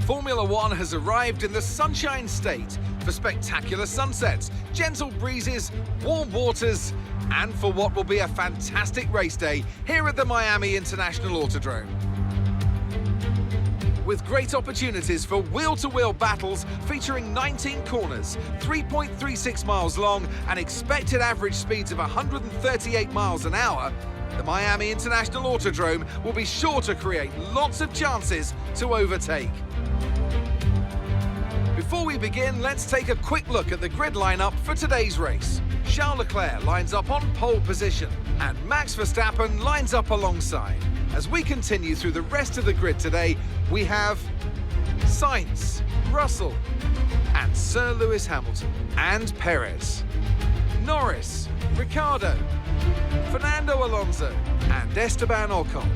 Formula One has arrived in the Sunshine State for spectacular sunsets, gentle breezes, warm waters, and for what will be a fantastic race day here at the Miami International Autodrome. With great opportunities for wheel-to-wheel battles featuring 19 corners, 3.36 miles long, and expected average speeds of 138 miles an hour, the Miami International Autodrome will be sure to create lots of chances to overtake. Before we begin, let's take a quick look at the grid lineup for today's race. Charles Leclerc lines up on pole position, and Max Verstappen lines up alongside. As we continue through the rest of the grid today, we have Sainz, Russell, and Sir Lewis Hamilton, and Perez, Norris, Ricciardo, Fernando Alonso, and Esteban Ocon,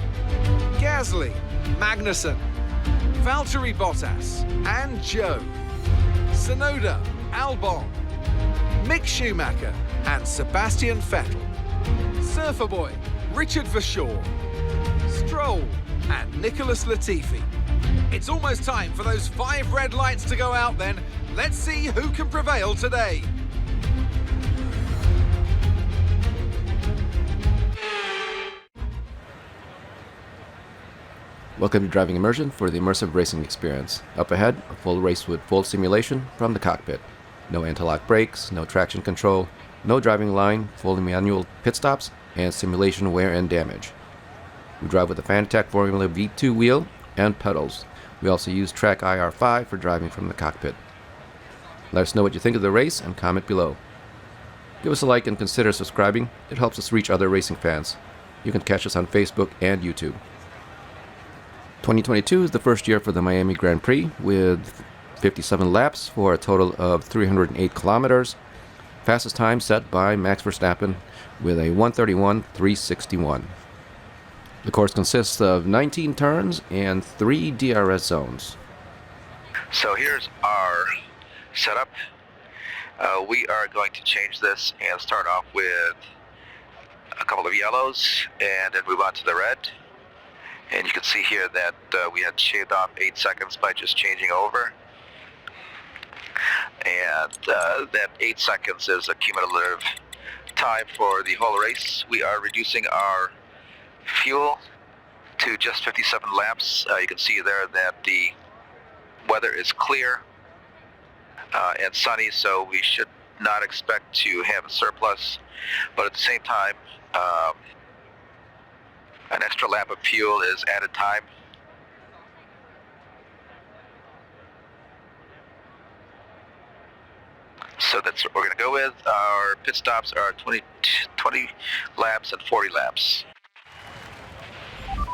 Gasly, Magnussen, Valtteri Bottas, and Joe, Tsunoda, Albon, Mick Schumacher, and Sebastian Vettel, Surfer Boy, Richard Verschoor, Stroll, and Nicholas Latifi. It's almost time for those 5 red lights to go out then. Let's see who can prevail today. Welcome to Driving Immersion for the immersive racing experience. Up ahead, a full race with full simulation from the cockpit. No anti-lock brakes, no traction control, no driving line, fully manual pit stops, and simulation wear and damage. We drive with a Fanatec Formula V2 wheel and pedals. We also use Track IR5 for driving from the cockpit. Let us know what you think of the race and comment below. Give us a like and consider subscribing. It helps us reach other racing fans. You can catch us on Facebook and YouTube. 2022 is the first year for the Miami Grand Prix with 57 laps for a total of 308 kilometers. Fastest time set by Max Verstappen with a 1:31.361. The course consists of 19 turns and 3 DRS zones. So here's our setup. We are going to change this and start off with a couple of yellows and then move on to the red. And you can see here that we had shaved off 8 seconds by just changing over. And that 8 seconds is a cumulative time for the whole race. We are reducing our fuel to just 57 laps. You can see there that the weather is clear and sunny, so we should not expect to have a surplus. But at the same time, an extra lap of fuel is added time. So that's what we're going to go with. Our pit stops are 20 laps and 40 laps.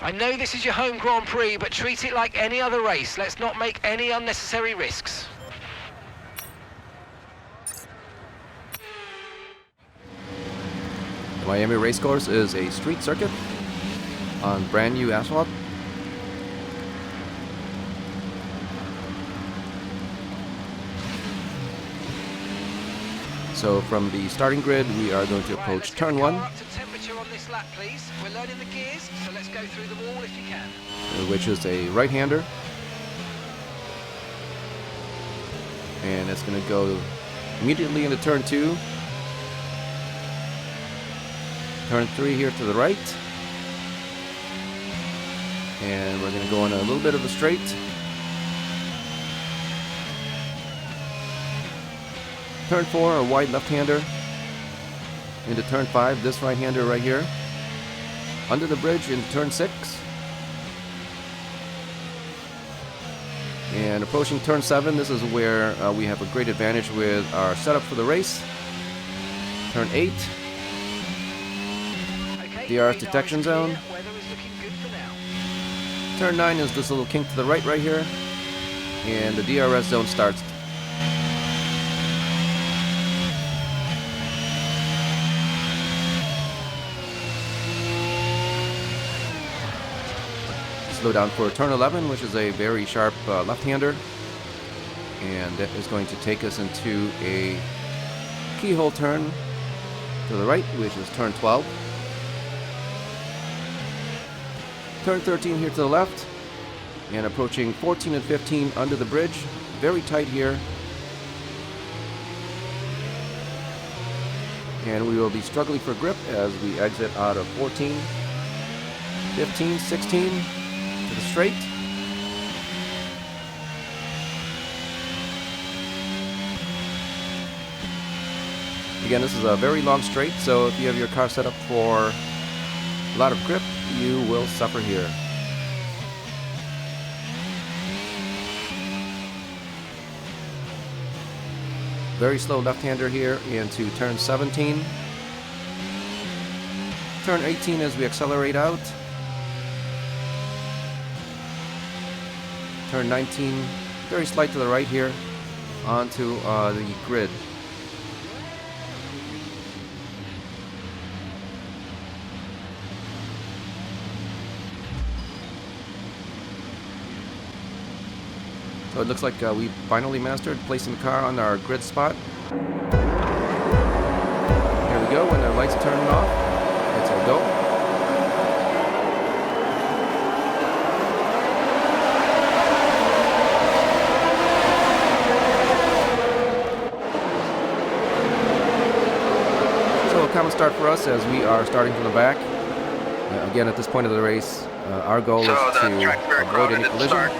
I know this is your home Grand Prix, but treat it like any other race. Let's not make any unnecessary risks. The Miami Racecourse is a street circuit on brand new asphalt. So from the starting grid, we are going to approach turn 1, Up to temperature on this lap, please. We're learning the gears, so let's go through them all if you can. which is a right-hander. And it's going to go immediately into turn 2. Turn 3 here to the right. And we're going to go on a little bit of a straight. Turn 4, a wide left-hander. Into turn 5, this right-hander right here. Under the bridge into turn 6. And approaching turn 7, this is where we have a great advantage with our setup for the race. Turn 8. DRS detection zone. Turn 9 is this little kink to the right here. And the DRS zone starts. Slow down for turn 11, which is a very sharp left-hander. And that is going to take us into a keyhole turn to the right, which is turn 12. Turn 13 here to the left, and approaching 14 and 15 under the bridge. Very tight here. And we will be struggling for grip as we exit out of 14, 15, 16 to the straight. Again, this is a very long straight, so if you have your car set up for a lot of grip, you will suffer here. Very slow left-hander here into turn 17. Turn 18 as we accelerate out. Turn 19, very slight to the right here, onto the grid. So it looks like we finally mastered placing the car on our grid spot. Here we go, when the lights are turning off, it's a go. So a common start for us as we are starting from the back. Again, at this point of the race, our goal is to avoid any collision.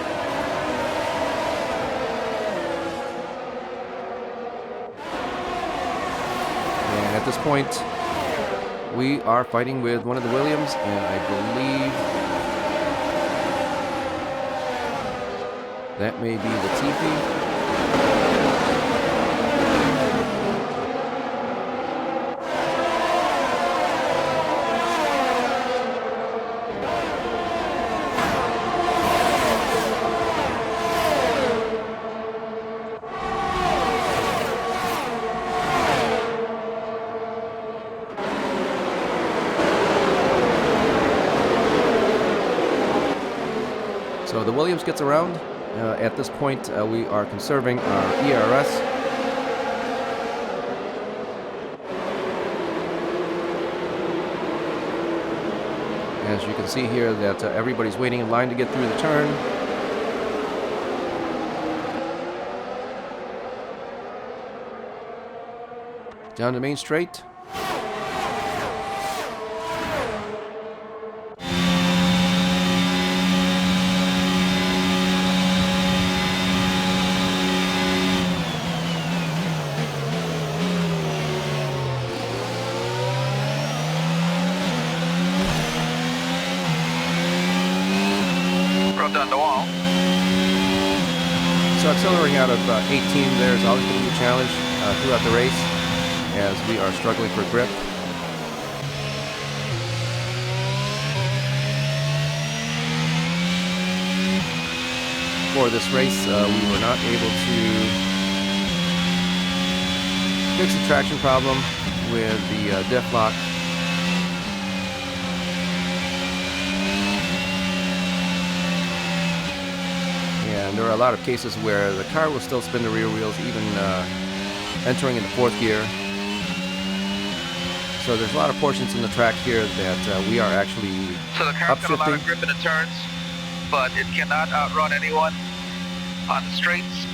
At this point, we are fighting with one of the Williams, and I believe that may be the Tiffy. So the Williams gets around. At this point, we are conserving our ERS. As you can see here that everybody's waiting in line to get through the turn. Down the main straight. On the wall. So accelerating out of 18 there is always going to be a challenge throughout the race as we are struggling for grip. For this race, we were not able to fix the traction problem with the diff lock. And there are a lot of cases where the car will still spin the rear wheels even entering into fourth gear. So there's a lot of portions in the track here that we are actually So the car's got a lot of grip in the turns, but it cannot outrun anyone on the straights.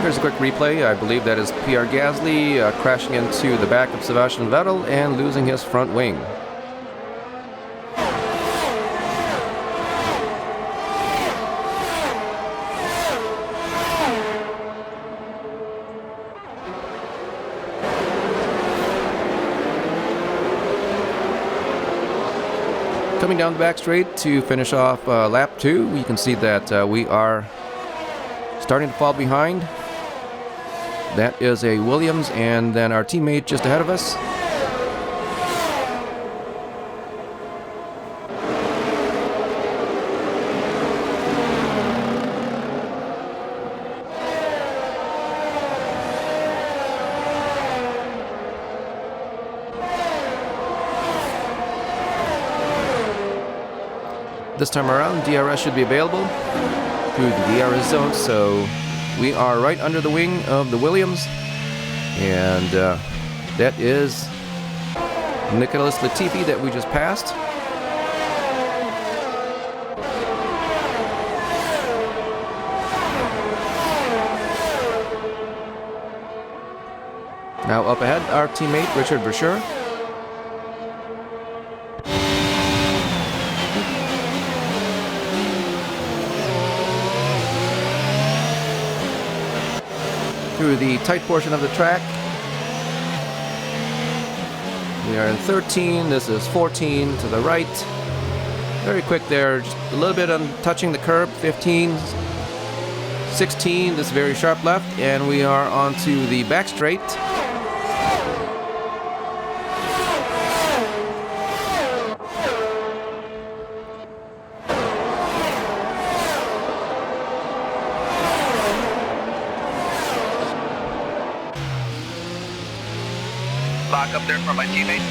Here's a quick replay. I believe that is Pierre Gasly crashing into the back of Sebastian Vettel and losing his front wing. Coming down the back straight to finish off lap 2, you can see that we are starting to fall behind. That is a Williams, and then our teammate just ahead of us. This time around, DRS should be available through the DRS zone, so we are right under the wing of the Williams, and that is Nicholas Latifi that we just passed. Now up ahead, our teammate Richard Brasher. Through the tight portion of the track. We are in 13, this is 14 to the right. Very quick there, just a little bit on touching the curb, 15, 16, this very sharp left, and we are onto the back straight. Lock up there for my teammate.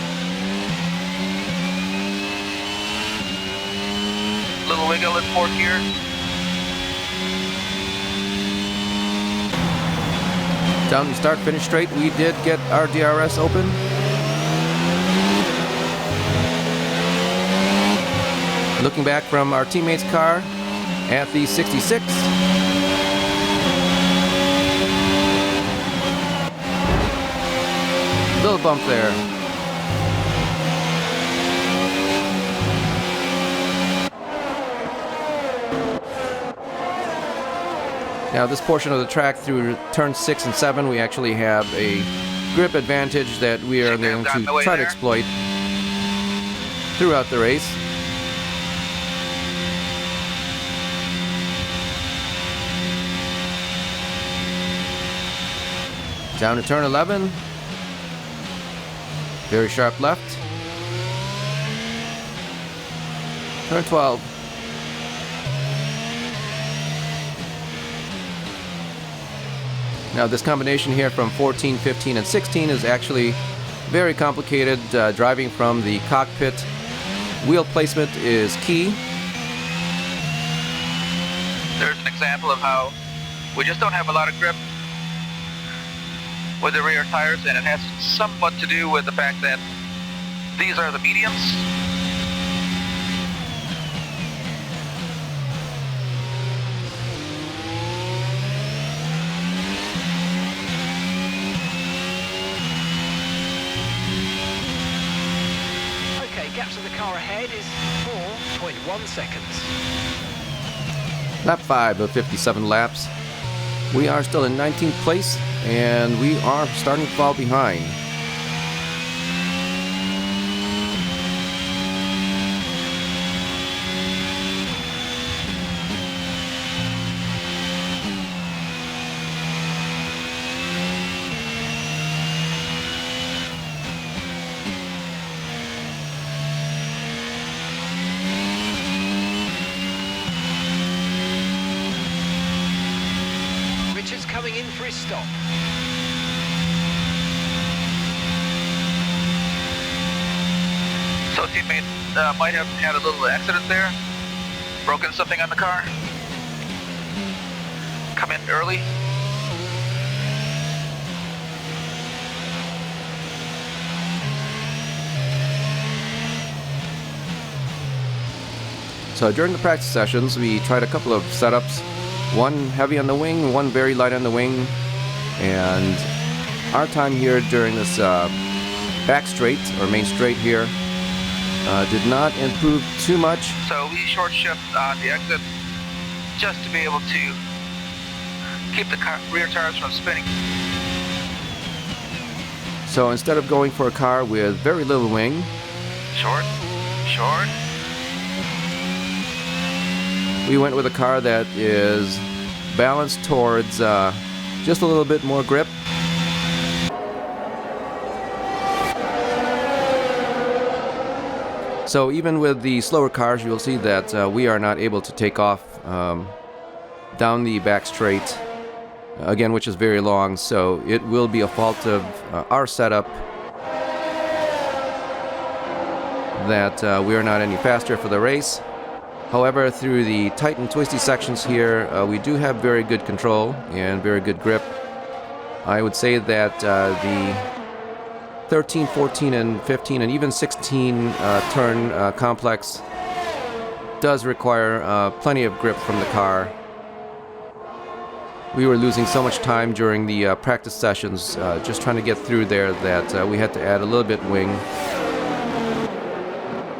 Little wiggle in fourth gear. Down to start, finish straight. We did get our DRS open. Looking back from our teammate's car at the 66. Little bump there. Now this portion of the track through turn 6 and 7, we actually have a grip advantage that we are going to try to exploit throughout the race. Down to turn 11. Very sharp left. Turn 12. Now this combination here from 14, 15, and 16 is actually very complicated. Driving from the cockpit, wheel placement is key. There's an example of how we just don't have a lot of grip with the rear tires, and it has somewhat to do with the fact that these are the mediums. Okay, gap to the car ahead is 4.1 seconds. Lap 5 of 57 laps. We are still in 19th place, and we are starting to fall behind. Coming in for his stop. So teammate might have had a little accident there, broken something on the car. Come in early. So during the practice sessions, we tried a couple of setups. One heavy on the wing, one very light on the wing, and our time here during this back straight, or main straight here, did not improve too much. So we short shift on the exit just to be able to keep the rear tires from spinning. So instead of going for a car with very little wing, short, we went with a car that is balanced towards just a little bit more grip. So even with the slower cars, you'll see that we are not able to take off down the back straight, again, which is very long, so it will be a fault of our setup that we are not any faster for the race. However, through the tight and twisty sections here, we do have very good control and very good grip. I would say that the 13, 14, and 15, and even 16 turn complex does require plenty of grip from the car. We were losing so much time during the practice sessions just trying to get through there that we had to add a little bit wing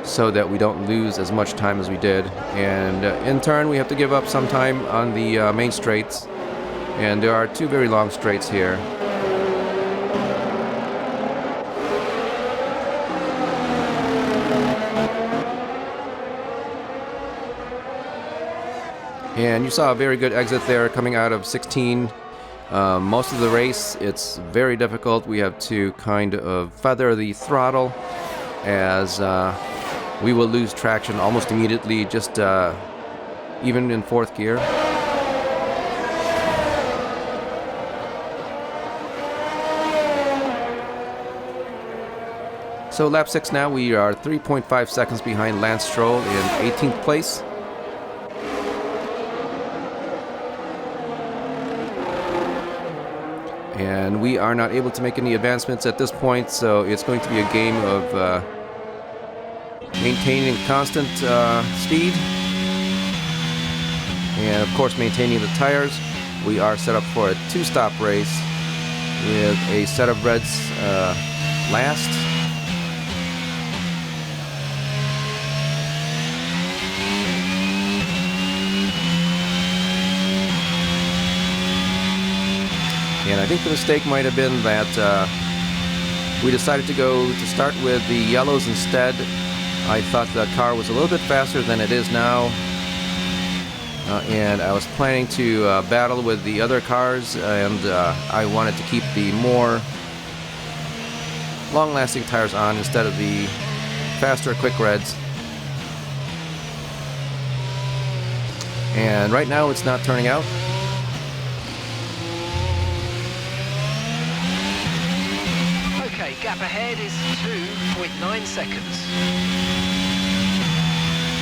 so that we don't lose as much time as we did. And in turn, we have to give up some time on the main straights. And there are two very long straights here. And you saw a very good exit there coming out of 16. Most of the race, it's very difficult. We have to kind of feather the throttle as we will lose traction almost immediately, just even in fourth gear. So lap 6 now, we are 3.5 seconds behind Lance Stroll in 18th place. And we are not able to make any advancements at this point, so it's going to be a game of maintaining constant speed and of course maintaining the tires. We are set up for a two-stop race with a set of reds last. And I think the mistake might have been that we decided to start with the yellows instead. I thought the car was a little bit faster than it is now, and I was planning to battle with the other cars, and I wanted to keep the more long-lasting tires on instead of the faster quick reds. And right now it's not turning out. Okay, gap ahead is 2.9 seconds.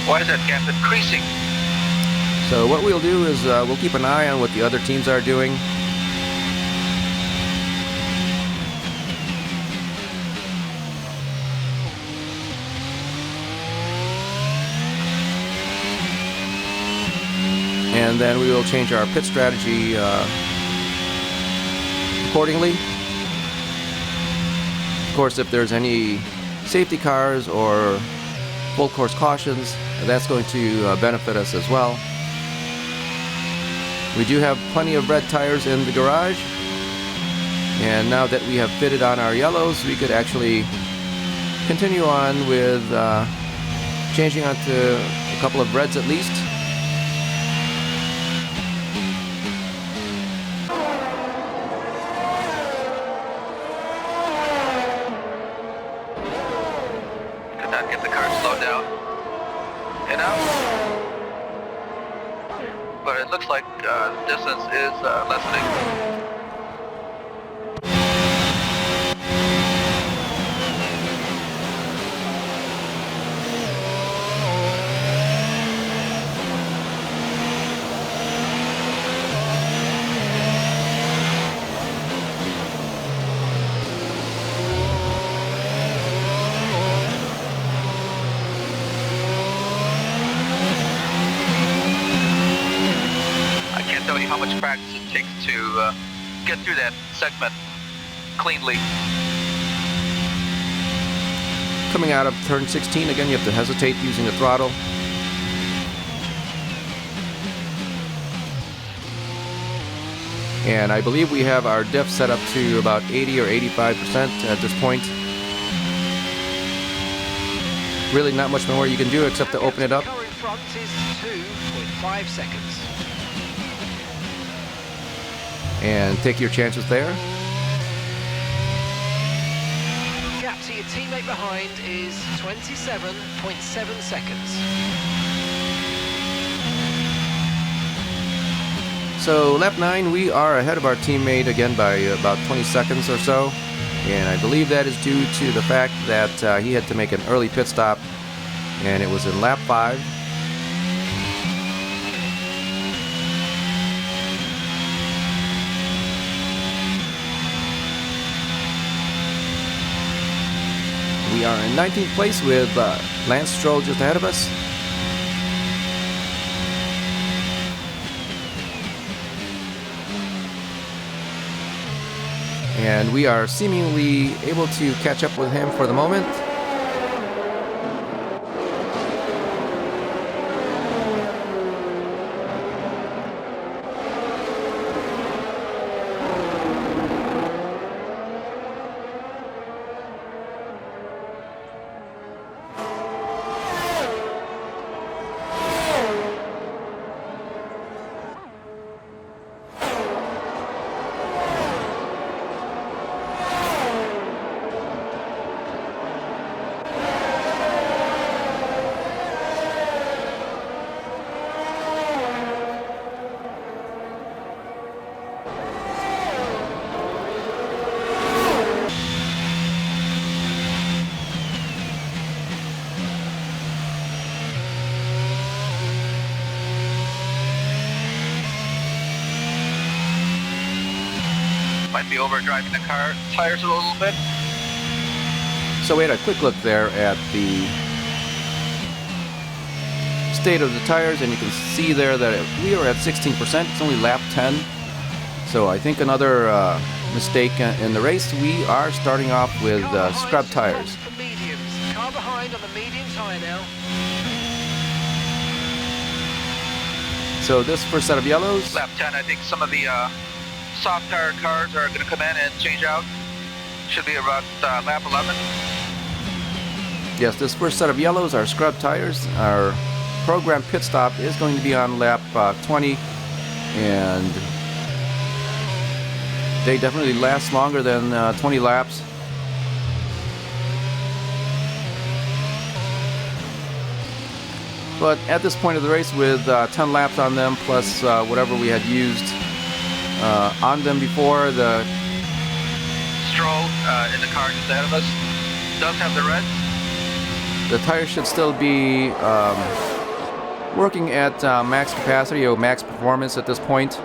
Why is that gap increasing? So what we'll do is we'll keep an eye on what the other teams are doing. And then we will change our pit strategy accordingly. Of course, if there's any safety cars or full course cautions, that's going to benefit us as well. We do have plenty of red tires in the garage, and now that we have fitted on our yellows, we could actually continue on with changing onto a couple of reds at least. Could not get the car slowed down and out. But it looks like distance is lessening. How much practice it takes to get through that segment cleanly. Coming out of turn 16, again, you have to hesitate using the throttle. And I believe we have our diff set up to about 80 or 85% at this point. Really not much more you can do except to open it up. Car in front is 2.5 seconds. And take your chances there. Gap to your teammate behind is 27.7 seconds. So lap 9, we are ahead of our teammate again by about 20 seconds or so. And I believe that is due to the fact that he had to make an early pit stop, and it was in lap 5. We are in 19th place with Lance Stroll just ahead of us. And we are seemingly able to catch up with him for the moment. Might be overdriving the car tires a little bit. So we had a quick look there at the state of the tires, and you can see there that we are at 16%. It's only lap 10. So I think another mistake in the race. We are starting off with scrub tires. For mediums. Car behind on the medium tire now. So this first set of yellows. Lap 10, I think some of the soft tire cars are going to come in and change out. Should be about lap 11. Yes, this first set of yellows are scrub tires. Our program pit stop is going to be on lap 20, and they definitely last longer than 20 laps. But at this point of the race, with 10 laps on them, plus whatever we had used on them before, the Stroll in the car just ahead of us does have the red. the tires should still be working at max capacity or max performance at this point.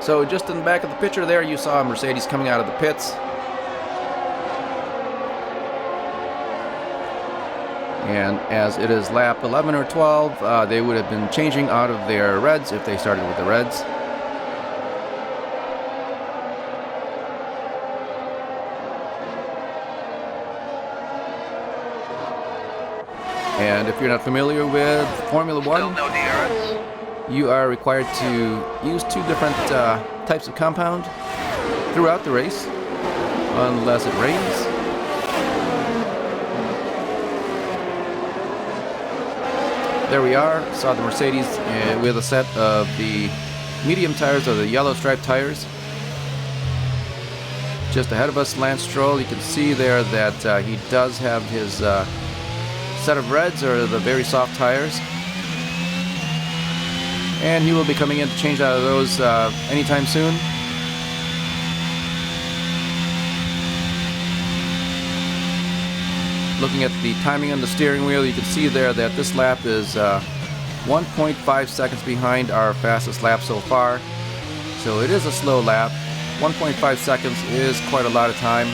So just in the back of the picture there, you saw Mercedes coming out of the pits. And as it is lap 11 or 12, they would have been changing out of their reds if they started with the reds. And if you're not familiar with Formula Still One, no DRS. you are required to use two different types of compound throughout the race, unless it rains. There we are, saw the Mercedes with a set of the medium tires, or the yellow striped tires. Just ahead of us, Lance Stroll, you can see there that he does have his set of reds, or the very soft tires. And he will be coming in to change out of those anytime soon. Looking at the timing on the steering wheel, you can see there that this lap is 1.5 seconds behind our fastest lap so far. So it is a slow lap. 1.5 seconds is quite a lot of time.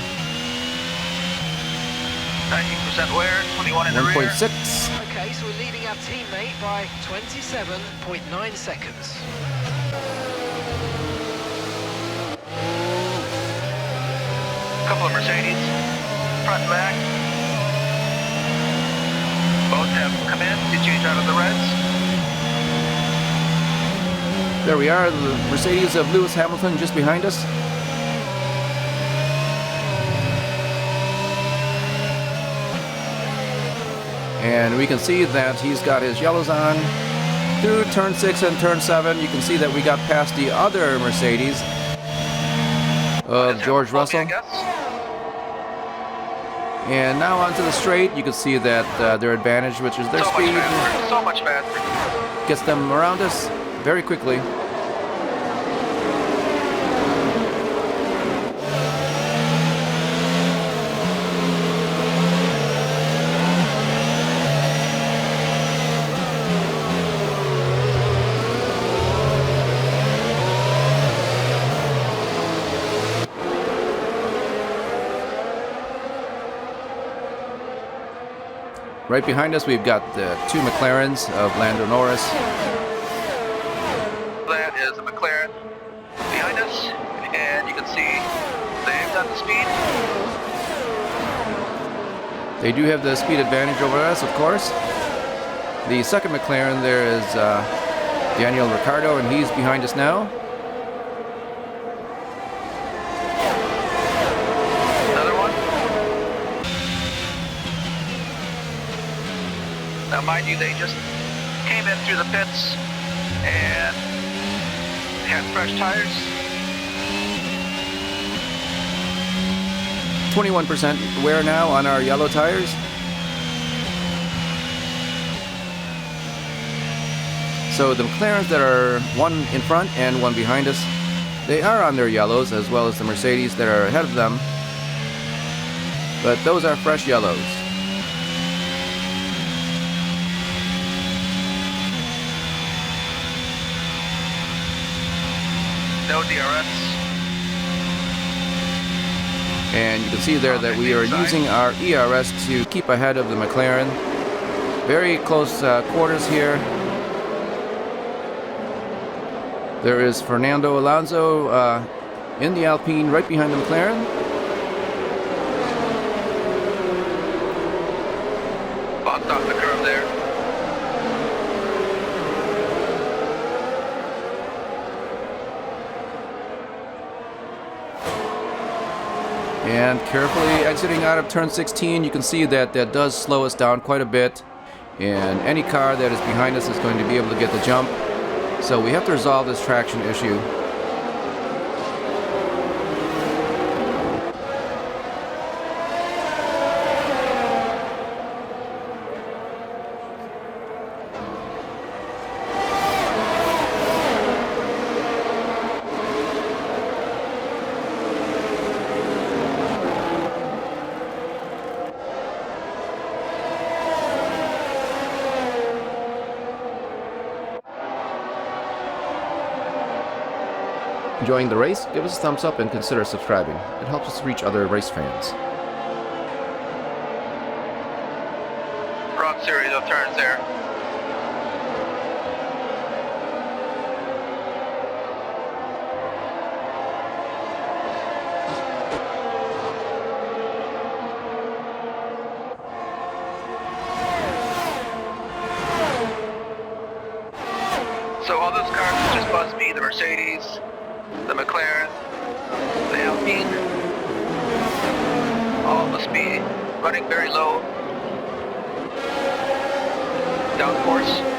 19% wear, 21 in the rear. 1.6. Okay, so we're leading our teammate by 27.9 seconds. Couple of Mercedes, front and back. Both have come in to change out of the reds. There we are, the Mercedes of Lewis Hamilton just behind us. And we can see that he's got his yellows on. Through turn 6 and turn 7, you can see that we got past the other Mercedes of George Russell. And now onto the straight, you can see that their advantage, which is their So speed, much faster. So much faster. gets them around us very quickly. Right behind us, we've got the two McLarens of Lando Norris. That is a McLaren behind us, and you can see they've got the speed. They do have the speed advantage over us, of course. The second McLaren there is Daniel Ricciardo, and he's behind us now. Another one. Now, mind you, they just came in through the pits and had fresh tires. 21% wear now on our yellow tires. So the McLarens that are one in front and one behind us, they are on their yellows, as well as the Mercedes that are ahead of them. But those are fresh yellows. No DRS. And you can see there that we are using our ERS to keep ahead of the McLaren. Very close quarters here. There is Fernando Alonso in the Alpine right behind the McLaren. Bumped off the curve there. And carefully exiting out of turn 16, you can see that that does slow us down quite a bit. And any car that is behind us is going to be able to get the jump. So we have to resolve this traction issue. Enjoying the race? Give us a thumbs up and consider subscribing. It helps us reach other race fans. Wrong series of turns there. So all those cars just must be the Mercedes, the McLaren, the Alpine. All must be running very low. Downforce.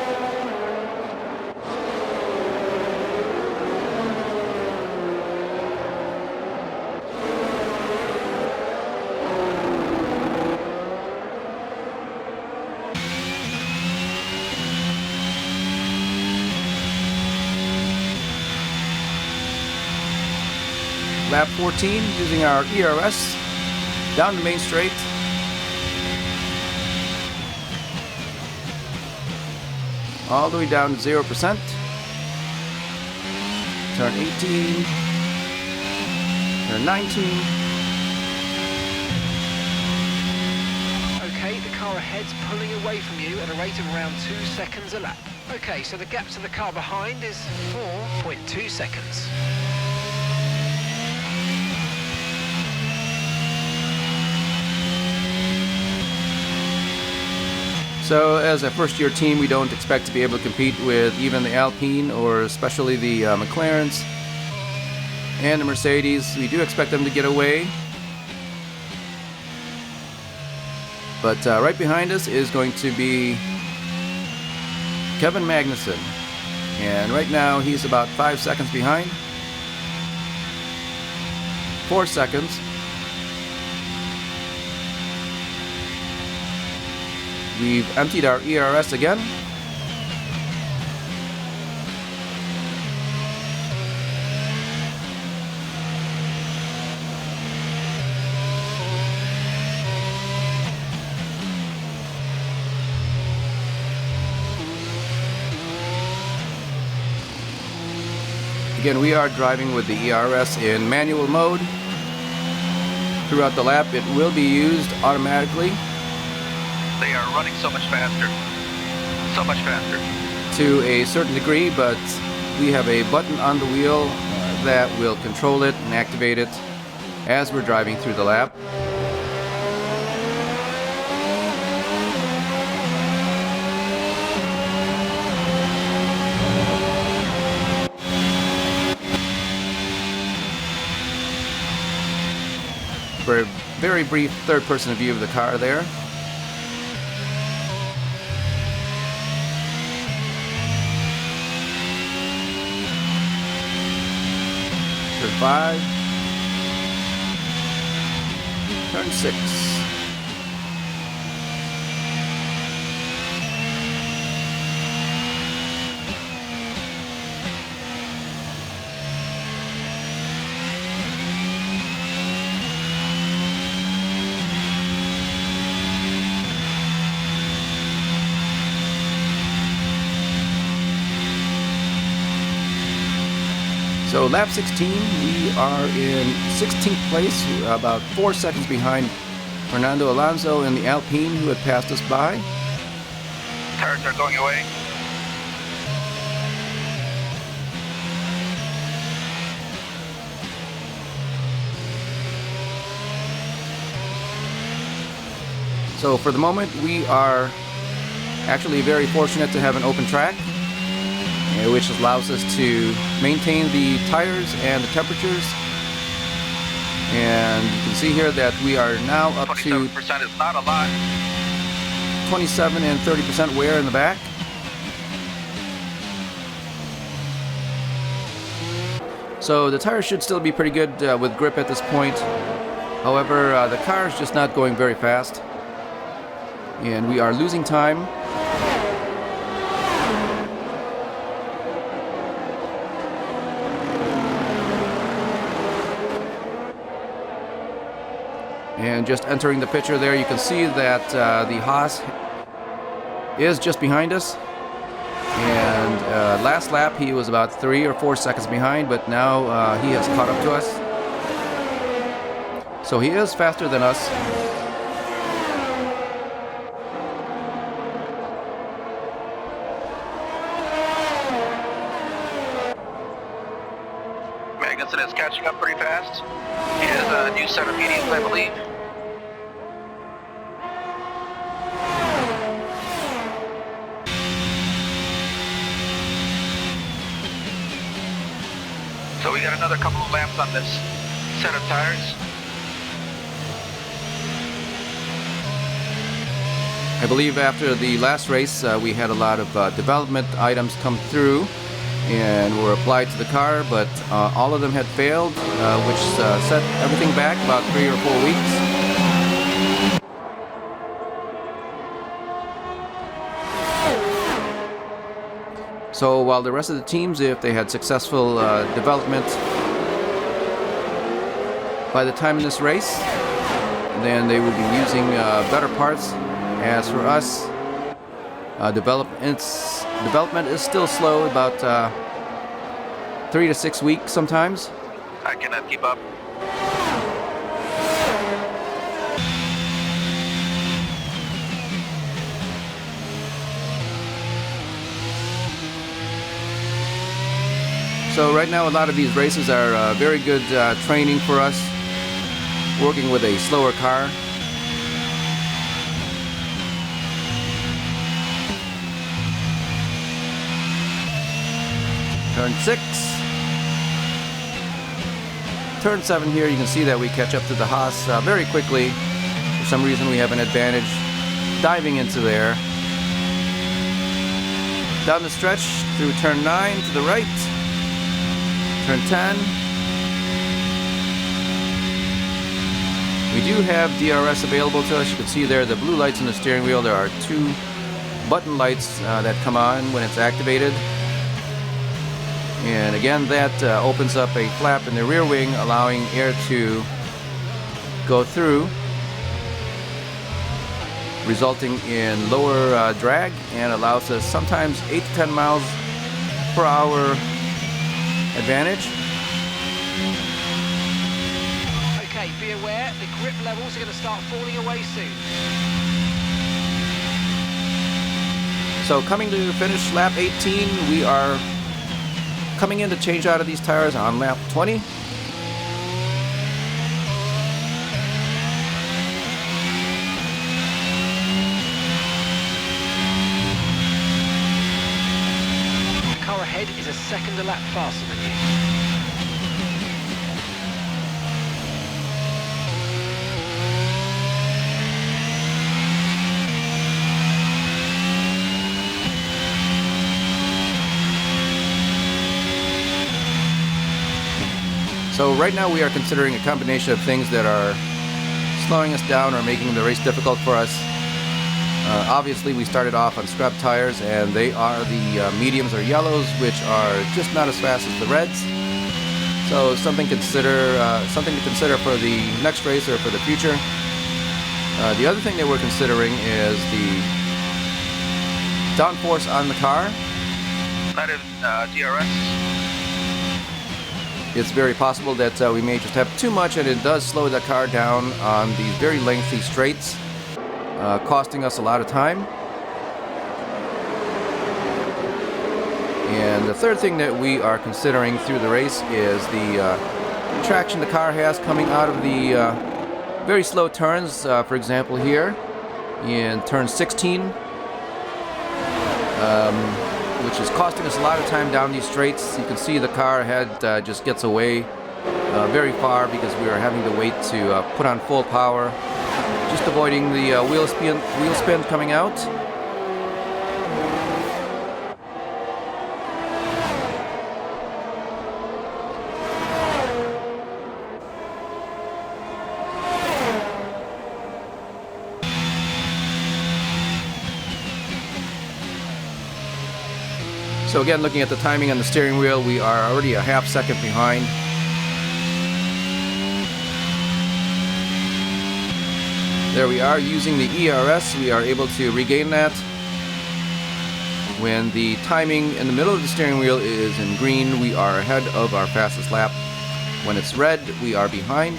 Lap 14 using our ERS down the main straight. All the way down to 0%. Turn 18. Turn 19. Okay, the car ahead's pulling away from you at a rate of around 2 seconds a lap. Okay, so the gap to the car behind is 4.2 seconds. So as a first-year team, we don't expect to be able to compete with even the Alpine or especially the McLarens and the Mercedes. We do expect them to get away. But right behind us is going to be Kevin Magnussen. And right now he's about 5 seconds behind. 4 seconds. We've emptied our ERS again. Again, we are driving with the ERS in manual mode. Throughout the lap, it will be used automatically. They are running so much faster. So much faster. To a certain degree, but we have a button on the wheel that will control it and activate it as we're driving through the lap. For a very brief third-person view of the car there. Turn 5. Turn 6. So lap 16, we are in 16th place, about 4 seconds behind Fernando Alonso in the Alpine, who had passed us by. Tires are going away. So for the moment, we are actually very fortunate to have an open track, which allows us to maintain the tires and the temperatures. And you can see here that we are now up to 27% is not a lot. 27 and 30% wear in the back. So the tires should still be pretty good with grip at this point. However, the car is just not going very fast, and we are losing time. And just entering the picture there, you can see that the Haas is just behind us. And last lap he was about 3 or 4 seconds behind, but now he has caught up to us. So he is faster than us. Magnussen is catching up pretty fast. He has a new set of mediums, I believe. So we got another couple of laps on this set of tires. I believe after the last race, we had a lot of development items come through and were applied to the car, but all of them had failed, which set everything back about 3 or 4 weeks. So while the rest of the teams, if they had successful development by the time in this race, then they would be using better parts. As for us, development is still slow, about 3 to 6 weeks sometimes. I cannot keep up. So right now a lot of these races are very good training for us, working with a slower car. Turn 6. Turn 7 here, you can see that we catch up to the Haas very quickly. For some reason we have an advantage diving into there. Down the stretch through turn 9 to the right. Turn 10. We do have DRS available to us. You can see there the blue lights in the steering wheel. There are 2 button lights that come on when it's activated. And again, that opens up a flap in the rear wing, allowing air to go through, resulting in lower drag, and allows us sometimes 8 to 10 miles per hour advantage. Okay, be aware, the grip levels are going to start falling away soon. So coming to finish lap 18, we are coming in to change out of these tires on lap 20. The car ahead is a second a lap faster than you. So right now we are considering a combination of things that are slowing us down or making the race difficult for us. Obviously we started off on scrub tires, and they are the mediums or yellows, which are just not as fast as the reds. So something to consider for the next race or for the future. The other thing that we're considering is the downforce on the car. That is DRS. It's very possible that we may just have too much, and it does slow the car down on these very lengthy straights, costing us a lot of time. And the third thing that we are considering through the race is the traction the car has coming out of the very slow turns. For example, here in turn 16, which is costing us a lot of time down these straights. You can see the car ahead just gets away very far because we are having to wait to put on full power, just avoiding the wheel spin coming out. So again, looking at the timing on the steering wheel, we are already a half second behind. There we are, using the ERS, we are able to regain that. When the timing in the middle of the steering wheel is in green, we are ahead of our fastest lap. When it's red, we are behind.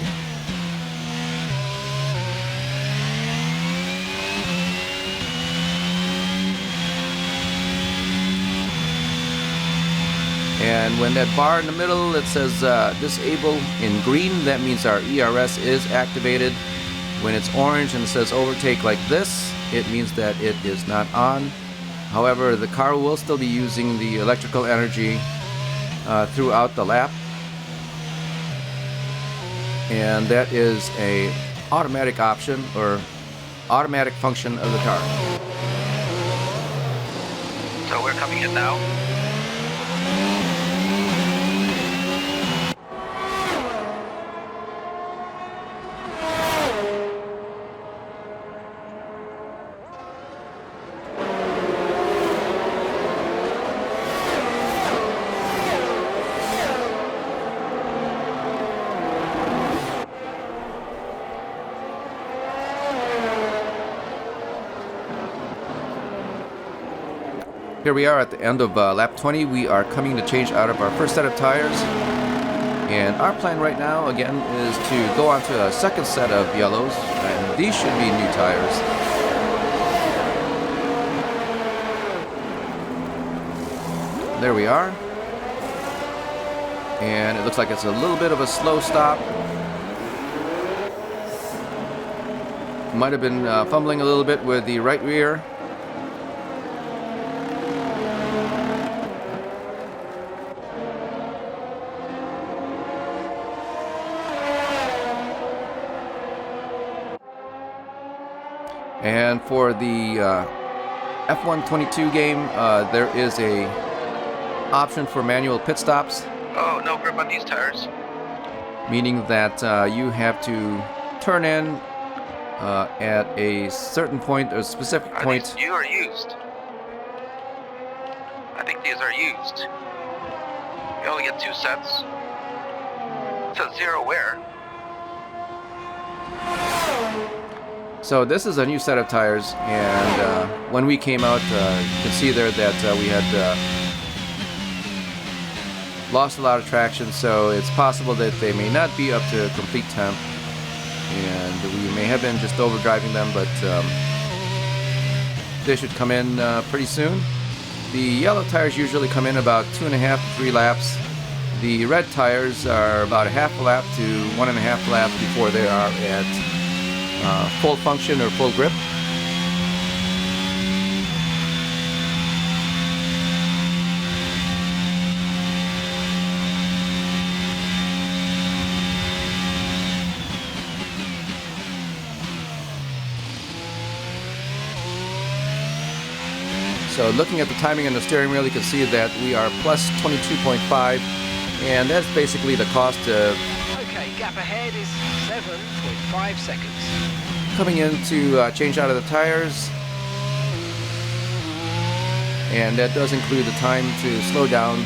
And when that bar in the middle that says disable in green, that means our ERS is activated. When it's orange and it says overtake like this, it means that it is not on. However, the car will still be using the electrical energy throughout the lap. And that is a automatic option or automatic function of the car. So we're coming in now. Here we are at the end of lap 20. We are coming to change out of our first set of tires. And our plan right now, again, is to go on to a second set of yellows. And these should be new tires. There we are. And it looks like it's a little bit of a slow stop. Might have been fumbling a little bit with the right rear. And for the F122 game, there is a option for manual pit stops. Oh, no grip on these tires. Meaning that you have to turn in at a certain point, a specific Are point. these new or used? I think these are used. You only get 2 sets. It says 0 wear. So this is a new set of tires, and when we came out, you can see there that we had lost a lot of traction, so it's possible that they may not be up to complete temp, and we may have been just overdriving them, but they should come in pretty soon. The yellow tires usually come in about 2.5 to 3 laps. The red tires are about a half a lap to 1.5 laps before they are at full function or full grip. So looking at the timing on the steering wheel, you can see that we are plus 22.5, and that's basically the cost of Okay, gap ahead is 7.5 seconds. coming in to change out of the tires, and that does include the time to slow down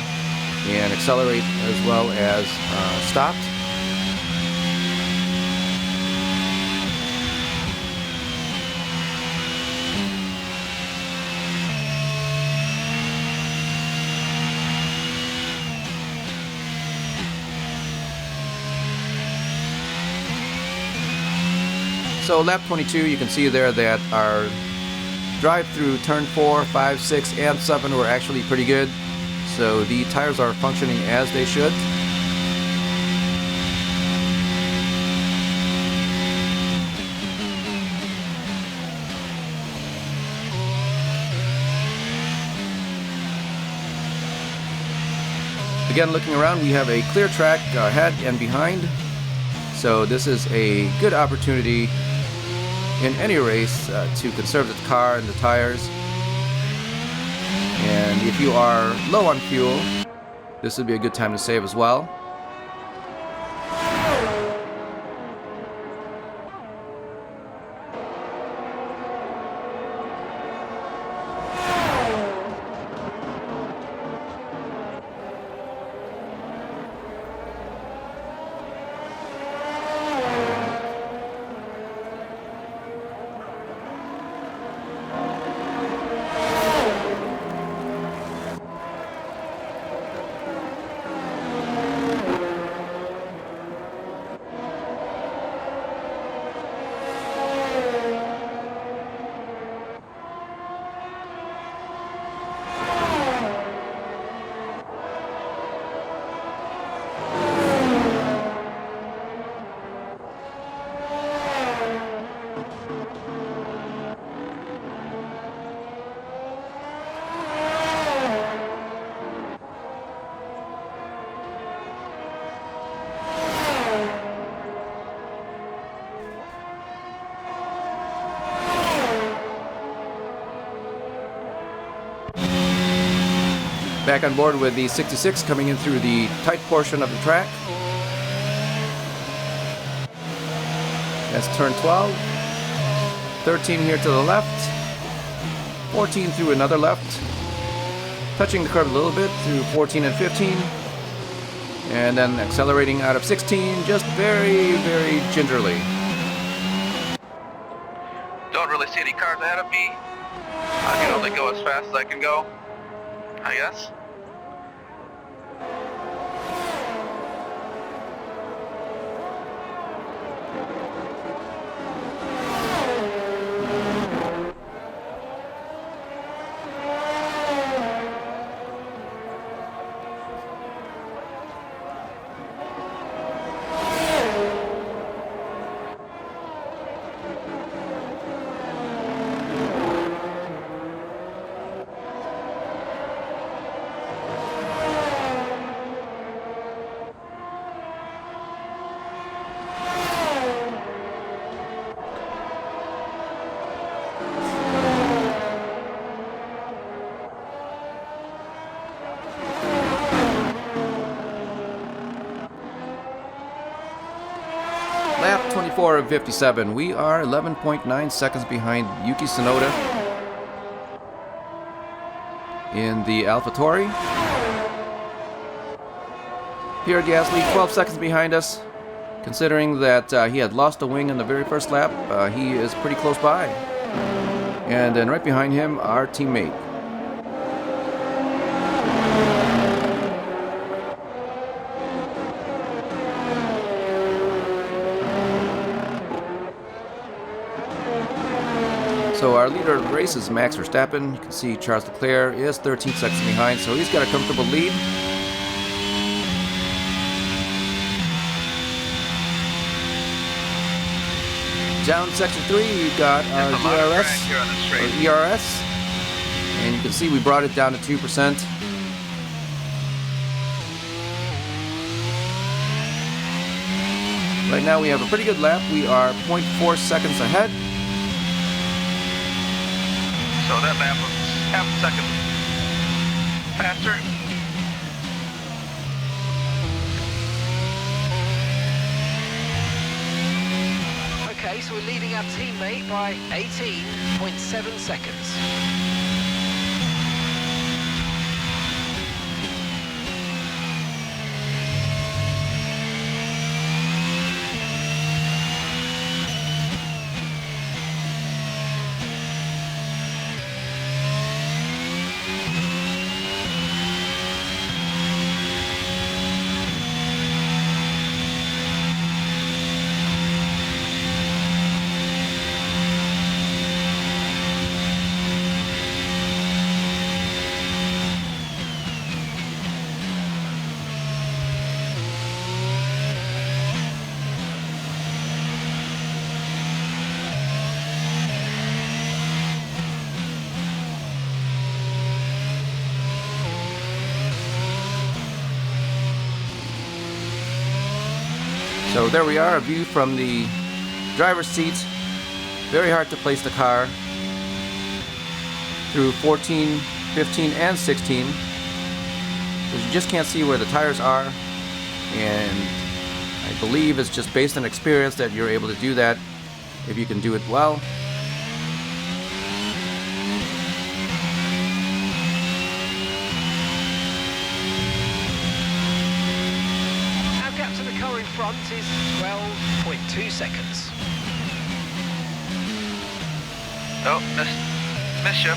and accelerate as well as stopped. So lap 22, you can see there that our drive through turn 4, 5, 6, and 7 were actually pretty good. So the tires are functioning as they should. Again, looking around, we have a clear track ahead and behind. So this is a good opportunity in any race to conserve the car and the tires. And if you are low on fuel, this would be a good time to save as well. Back on board with the 66 coming in through the tight portion of the track. That's turn 12. 13 here to the left. 14 through another left. Touching the curb a little bit through 14 and 15. And then accelerating out of 16 just very, very gingerly. Don't really see any cars ahead of me. I can only go as fast as I can go, I guess. 24 of 57. We are 11.9 seconds behind Yuki Tsunoda in the AlphaTauri. Pierre Gasly, 12 seconds behind us. Considering that he had lost a wing in the very first lap, he is pretty close by. And then right behind him, our teammate. So our leader of the race is Max Verstappen. You can see Charles Leclerc is 13 seconds behind, so he's got a comfortable lead. Down section 3, we've got our ERS, and you can see we brought it down to 2%. Right now we have a pretty good lap. We are 0.4 seconds ahead. So that lap was half a second faster. Okay, so we're leading our teammate by 18.7 seconds. So there we are, a view from the driver's seat. Very hard to place the car through 14, 15, and 16. Because you just can't see where the tires are. And I believe it's just based on experience that you're able to do that if you can do it well. Front is 12.2 seconds. Oh, missed you.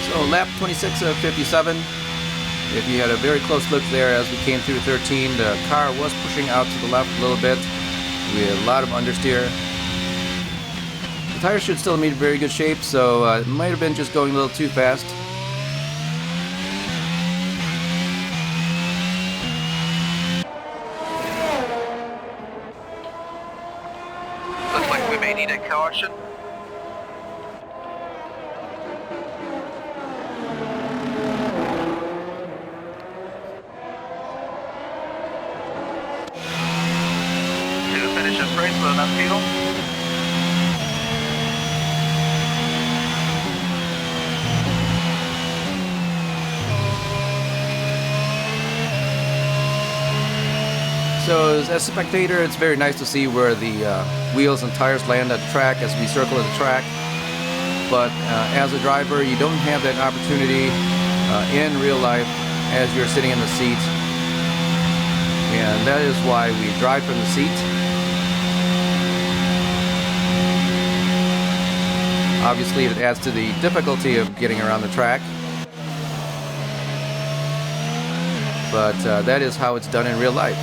So lap 26 of 57. If you had a very close look there as we came through 13, the car was pushing out to the left a little bit. We had a lot of understeer. The tires should still be in very good shape, so it might have been just going a little too fast. Looks like we may need a caution. To finish this race with enough fuel. So as a spectator, it's very nice to see where the wheels and tires land at the track as we circle the track. But as a driver, you don't have that opportunity in real life as you're sitting in the seat. and that is why we drive from the seat. Obviously, it adds to the difficulty of getting around the track, but that is how it's done in real life.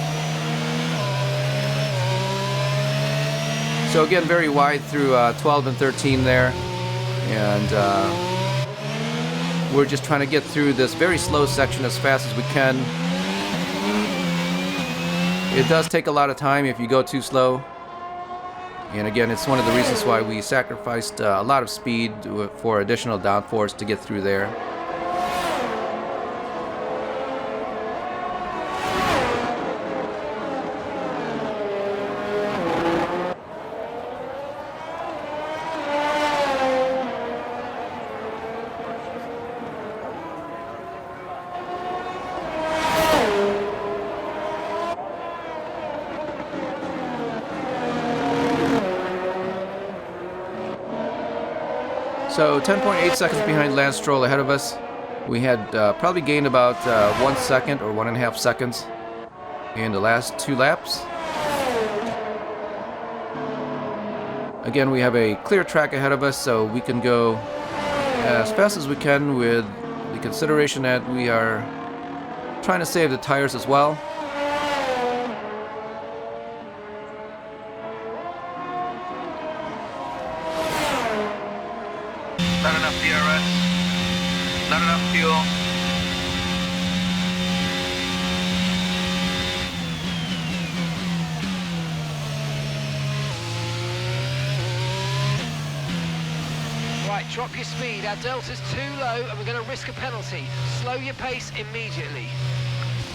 So again, very wide through 12 and 13 there, and we're just trying to get through this very slow section as fast as we can. It does take a lot of time if you go too slow. And again, it's one of the reasons why we sacrificed a lot of speed for additional downforce to get through there. So 10.8 seconds behind Lance Stroll ahead of us. We had probably gained about 1 second or 1.5 seconds in the last 2 laps. Again, we have a clear track ahead of us, so we can go as fast as we can with the consideration that we are trying to save the tires as well. Not enough DRS, not enough fuel. Right, drop your speed. Our delta's too low and we're going to risk a penalty. Slow your pace immediately.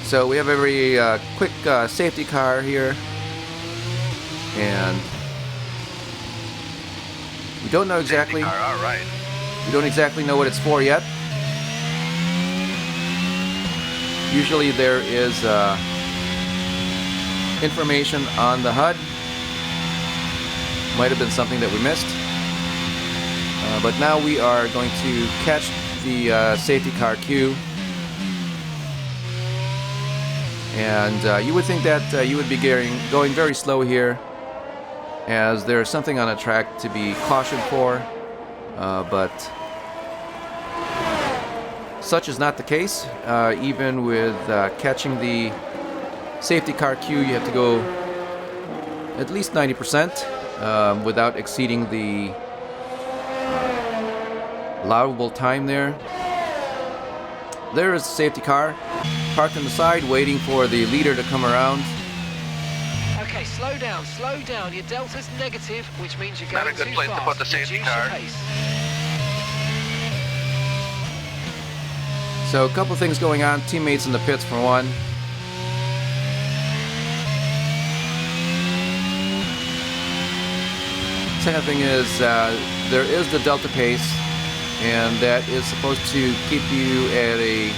So we have a very quick safety car here, and we don't know exactly. Safety car, all right. We don't exactly know what it's for yet. Usually there is information on the HUD. Might have been something that we missed. But now we are going to catch the safety car cue. And you would think that you would be going very slow here, as there's something on the track to be cautioned for. But such is not the case. Even with catching the safety car cue, you have to go at least 90% without exceeding the allowable time there. There is the safety car parked on the side, waiting for the leader to come around. Okay, slow down, slow down. Your delta's negative, which means you're going Not a good too place to fast. put the safety Reduce your car. pace. So a couple things going on. Teammates in the pits for one. Second thing is there is the delta pace, and that is supposed to keep you at a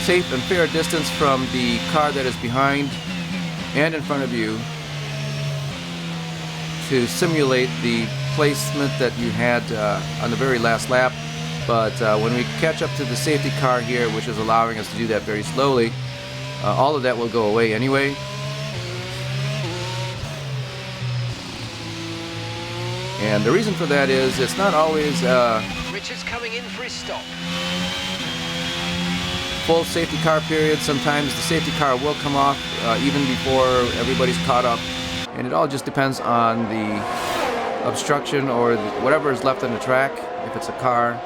safe and fair distance from the car that is behind and in front of you, to simulate the placement that you had on the very last lap. But when we catch up to the safety car here, which is allowing us to do that very slowly, all of that will go away anyway. And the reason for that is it's not always Richard's coming in for his stop. full safety car period. Sometimes the safety car will come off even before everybody's caught up, and it all just depends on the obstruction or whatever is left on the track, if it's a car.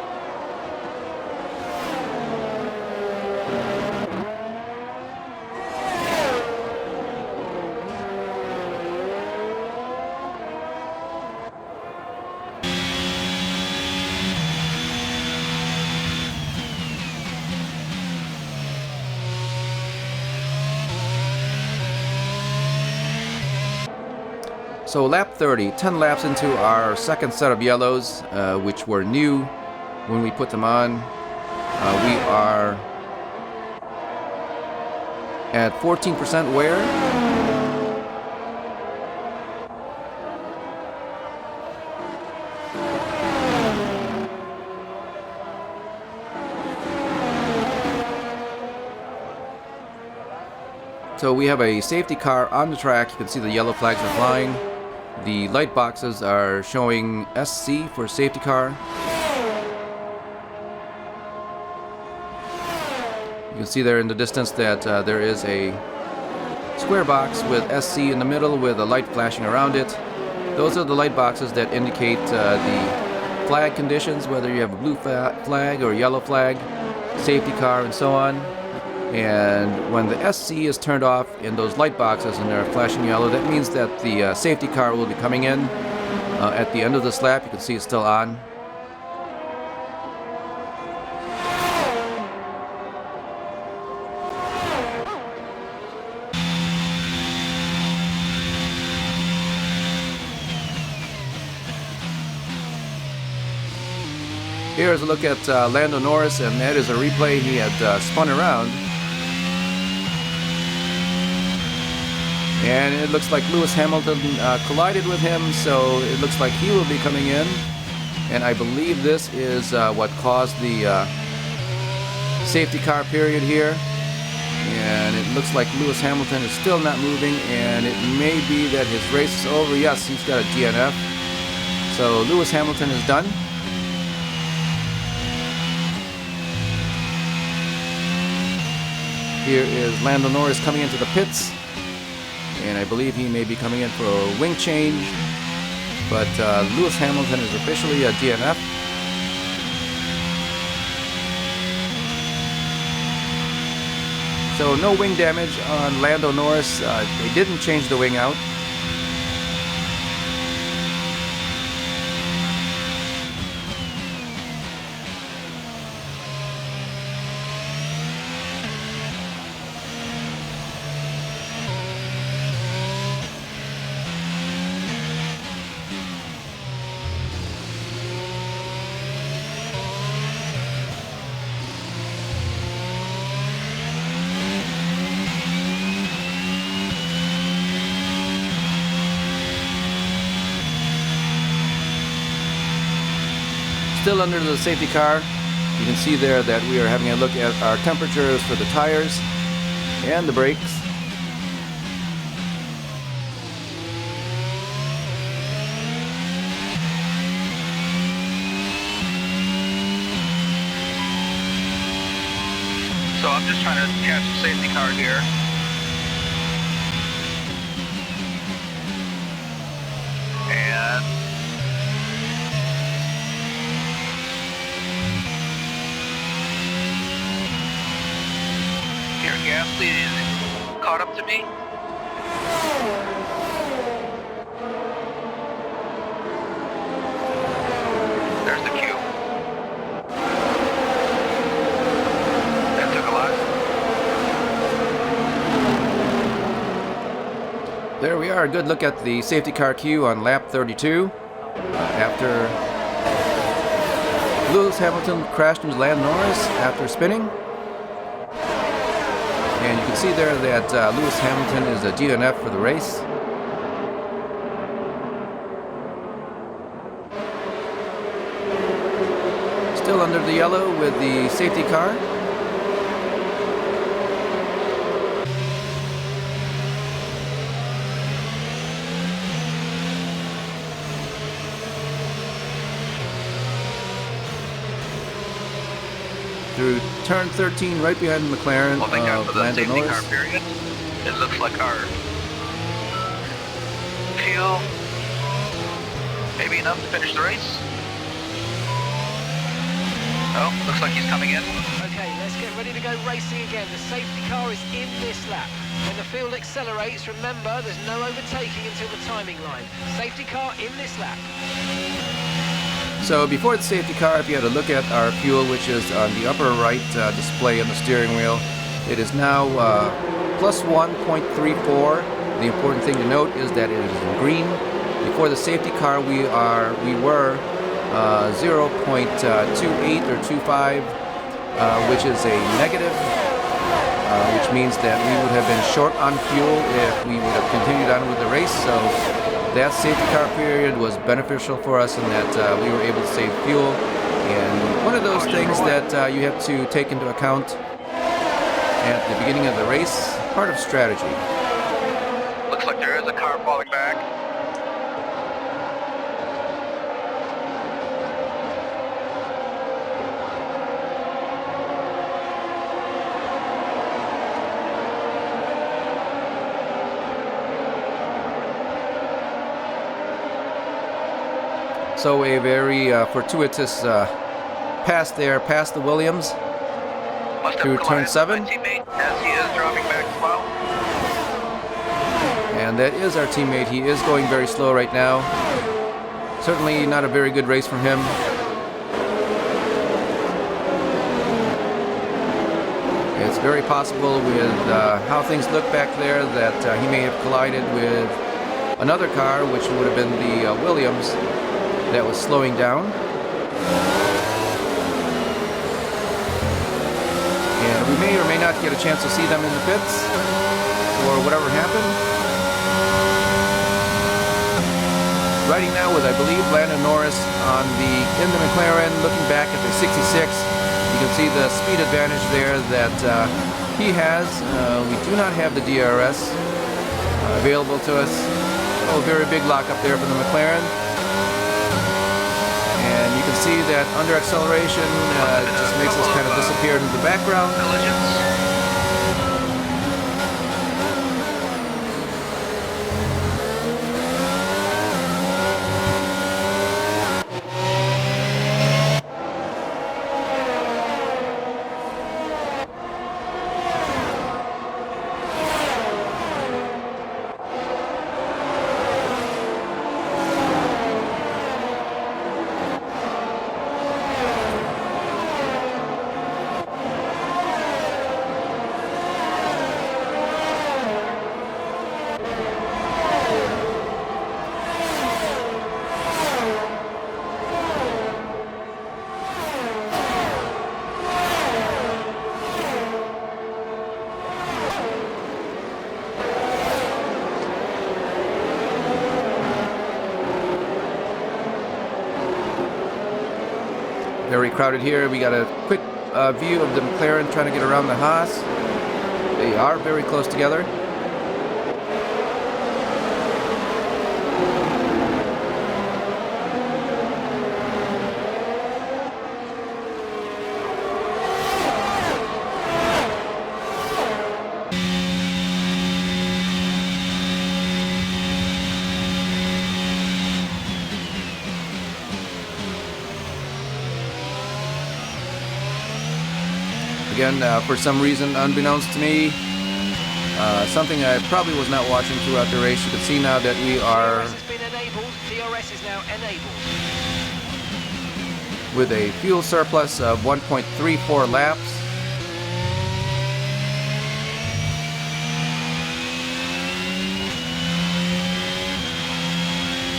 So lap 30, 10 laps into our second set of yellows, which were new when we put them on. We are at 14% wear. So we have a safety car on the track. You can see the yellow flags are flying. The light boxes are showing SC for safety car. You can see there in the distance that there is a square box with SC in the middle with a light flashing around it. Those are the light boxes that indicate the flag conditions, whether you have a blue flag or a yellow flag, safety car, and so on. And when the SC is turned off in those light boxes and they're flashing yellow, that means that the safety car will be coming in. At the end of this lap, you can see it's still on. Here's a look at Lando Norris, and that is a replay. He had spun around. And it looks like Lewis Hamilton collided with him, so it looks like he will be coming in. And I believe this is what caused the safety car period here. And it looks like Lewis Hamilton is still not moving, and it may be that his race is over. Yes, he's got a DNF. So Lewis Hamilton is done. Here is Lando Norris coming into the pits, and I believe he may be coming in for a wing change, but Lewis Hamilton is officially a DNF. So no wing damage on Lando Norris. They didn't change the wing out. Still under the safety car. You can see there that we are having a look at our temperatures for the tires and the brakes. So I'm just trying to catch the safety car here. And your gas lead is caught up to me. There's the cue. That took a lot. There we are. A good look at the safety car queue on lap 32. After Lewis Hamilton crashed into Lando Norris after spinning. And you can see there that Lewis Hamilton is a DNF for the race. Still under the yellow with the safety car. Through turn 13, right behind the McLaren Well, thank God for of the Lando safety car Norris. period. It looks like our fuel maybe enough to finish the race. Oh, looks like he's coming in. Okay, let's get ready to go racing again. The safety car is in this lap. When the field accelerates, remember there's no overtaking until the timing line. Safety car in this lap. So before the safety car, if you had a look at our fuel, which is on the upper right display on the steering wheel, it is now plus 1.34. The important thing to note is that it is in green. Before the safety car, we were 0.28 or 25, which is a negative, which means that we would have been short on fuel if we would have continued on with the race. So that safety car period was beneficial for us in that we were able to save fuel. And one of those things that you have to take into account at the beginning of the race part of strategy. Looks like there is a car falling back. So a very fortuitous pass there past the Williams Must have through turn collided with 7. my teammate as he is dropping back slow. And that is our teammate. He is going very slow right now. Certainly not a very good race from him. It's very possible with how things look back there that he may have collided with another car, which would have been the Williams that was slowing down. And we may or may not get a chance to see them in the pits or whatever happened. Riding now with, I believe, Landon Norris in the McLaren, looking back at the 66. You can see the speed advantage there that he has. We do not have the DRS available to us. Oh, very big lockup there for the McLaren. And you can see that under acceleration, it just makes us kind of disappear into the background. Very crowded here. We got a quick view of the McLaren trying to get around the Haas. They are very close together. Again, for some reason, unbeknownst to me, something I probably was not watching throughout the race. You can see now that we are DRS has been enabled. DRS is now enabled. with a fuel surplus of 1.34 laps.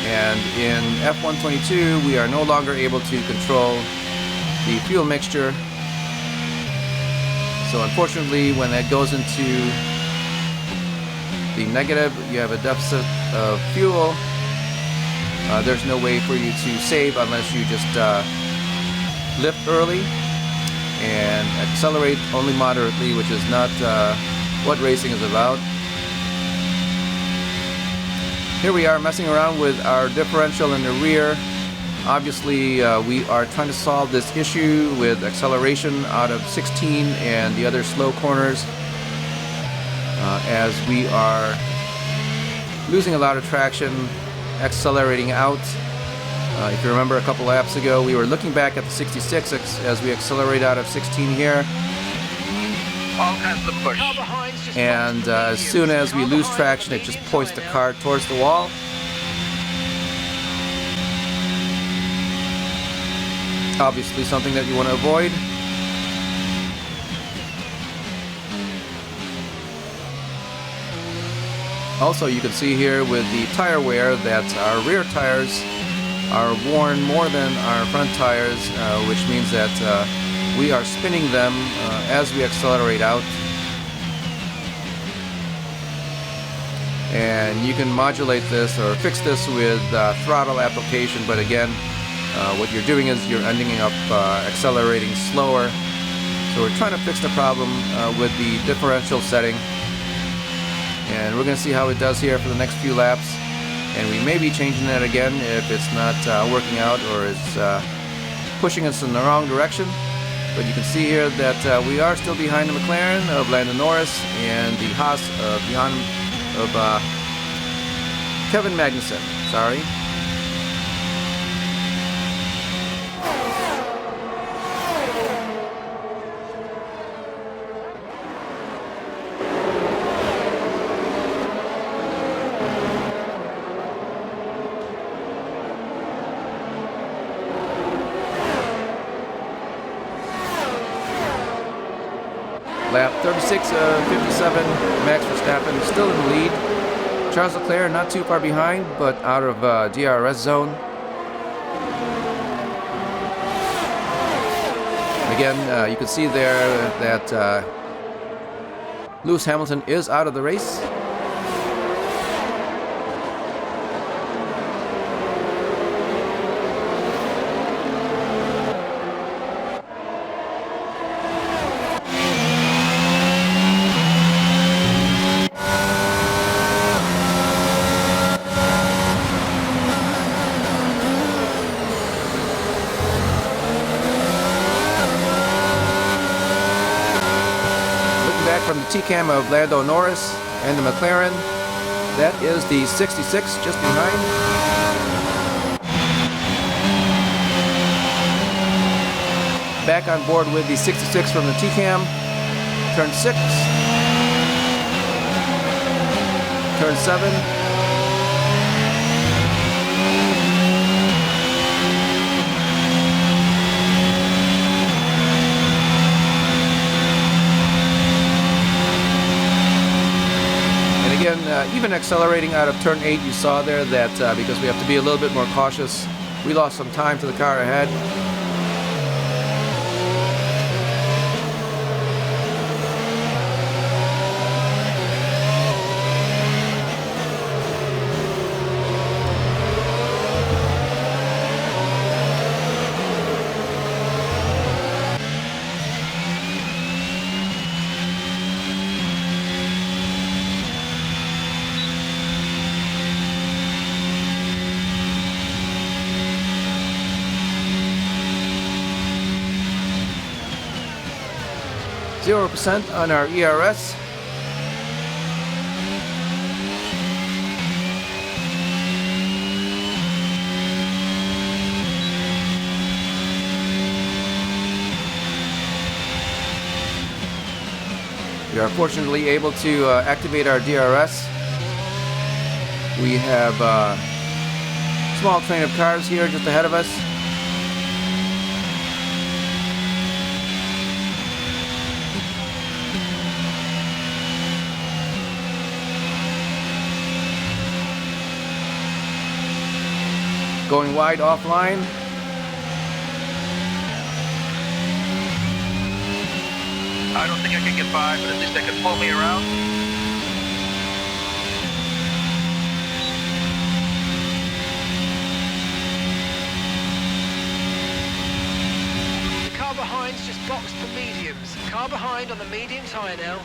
And in F122, we are no longer able to control the fuel mixture. So unfortunately, when that goes into the negative, you have a deficit of fuel. There's no way for you to save unless you just lift early and accelerate only moderately, which is not what racing is about. Here we are messing around with our differential in the rear. Obviously, we are trying to solve this issue with acceleration out of 16 and the other slow corners as we are losing a lot of traction, accelerating out. If you remember a couple laps ago, we were looking back at the 66 as we accelerate out of 16 here. All hands to push. And as soon as we lose traction, it just points the car towards the wall. Obviously something that you want to avoid. Also, you can see here with the tire wear that our rear tires are worn more than our front tires, which means that we are spinning them as we accelerate out. And you can modulate this or fix this with throttle application, but again, what you're doing is you're ending up accelerating slower. So we're trying to fix the problem with the differential setting. and we're going to see how it does here for the next few laps. And we may be changing that again if it's not working out or is pushing us in the wrong direction. But you can see here that we are still behind the McLaren of Lando Norris and the Haas of Kevin Magnussen. Sorry. Lap 36 of 57, Max Verstappen still in the lead. Charles Leclerc not too far behind, but out of DRS zone. Again, you can see there that Lewis Hamilton is out of the race. From the TCAM of Lando Norris and the McLaren, that is the 66 just behind. Back on board with the 66 from the TCAM. Turn 6, turn 7. Again, even accelerating out of turn 8, you saw there that because we have to be a little bit more cautious, we lost some time to the car ahead. 0% on our ERS. We are fortunately able to activate our DRS. We have a small train of cars here just ahead of us. Going wide offline. I don't think I can get by, but at least they can pull me around. The car behind's just boxed the mediums. Car behind on the medium tyre now.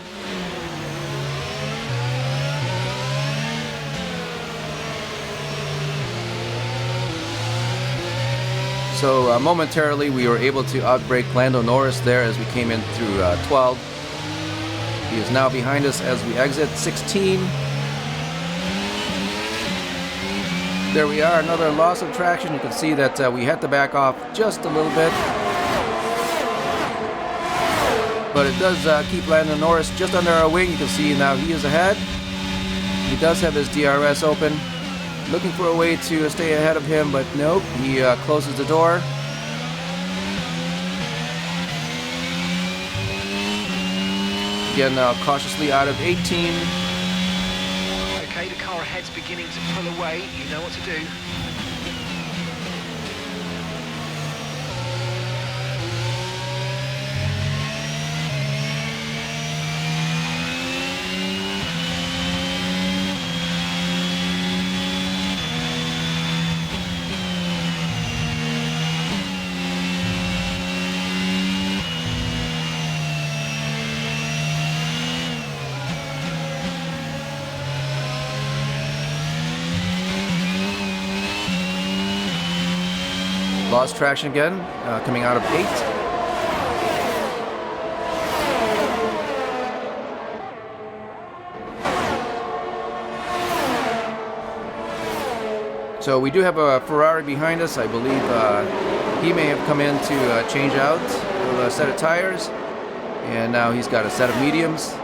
So momentarily we were able to outbrake Lando Norris there as we came in through 12. He is now behind us as we exit 16. There we are, another loss of traction. You can see that we had to back off just a little bit. But it does keep Lando Norris just under our wing. You can see now he is ahead. He does have his DRS open. Looking for a way to stay ahead of him, but nope, he closes the door. Again, cautiously out of 18. Okay, the car ahead's beginning to pull away. You know what to do. Lost traction again, coming out of 8. So we do have a Ferrari behind us. I believe he may have come in to change out a set of tires, and now he's got a set of mediums.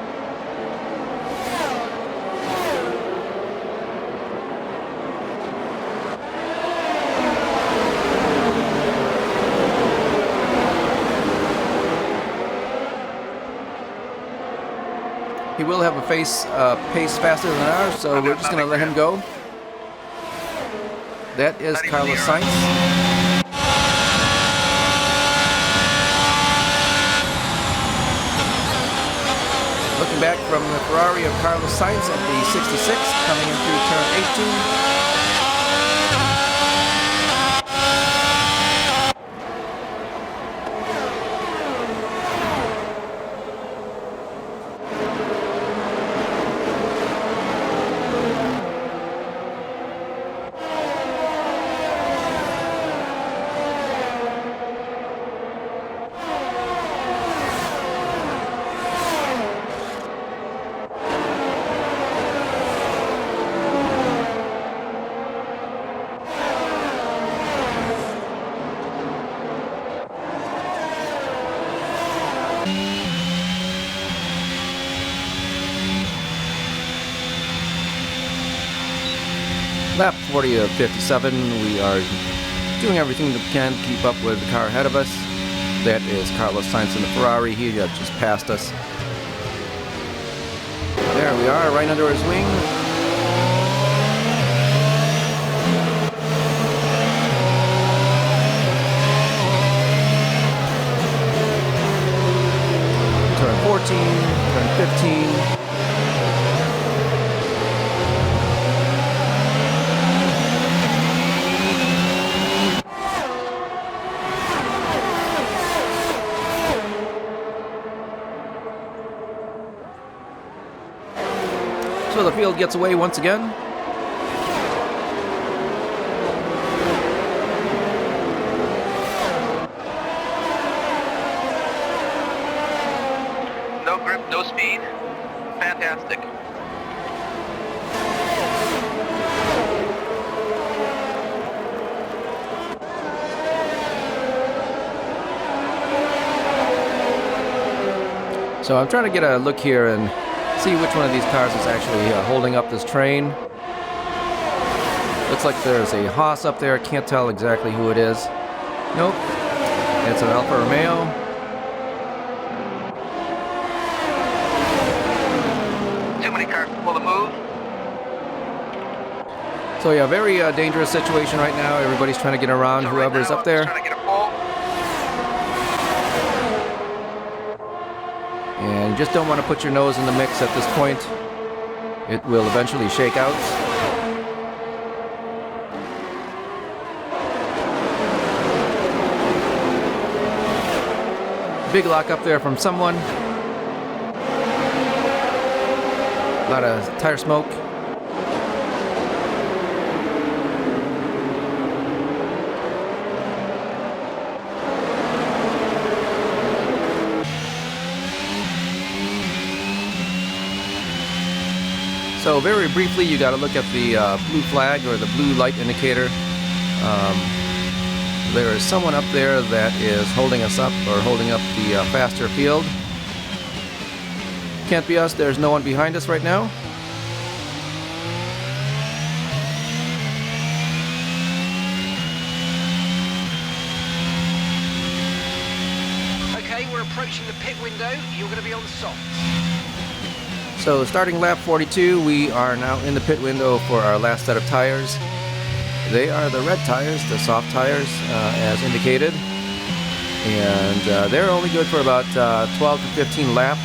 He will have a pace faster than ours, so we're just going to let him go. That is Carlos Sainz. Looking back from the Ferrari of Carlos Sainz at the 66, coming in through turn 18. Lap 40 of 57, we are doing everything that we can to keep up with the car ahead of us. That is Carlos Sainz in the Ferrari. He just passed us. There we are, right under his wing. Turn 14, turn 15. So the field gets away once again. No grip, no speed. Fantastic. So I'm trying to get a look here and see which one of these cars is actually holding up this train. Looks like there's a Haas up there. Can't tell exactly who it is. Nope. It's an Alfa Romeo. Too many cars to pull the move. So yeah, very dangerous situation right now. Everybody's trying to get around So whoever's right now, up there. I'm just trying to get a pull. And you just don't want to put your nose in the mix at this point. It will eventually shake out. Big lock up there from someone. A lot of tire smoke. So very briefly, you got to look at the blue flag or the blue light indicator. There is someone up there that is holding us up or holding up the faster field. Can't be us. There's no one behind us right now. Okay, we're approaching the pit window. You're going to be on soft. So starting lap 42, we are now in the pit window for our last set of tires. They are the red tires, the soft tires, as indicated. And they're only good for about 12 to 15 laps.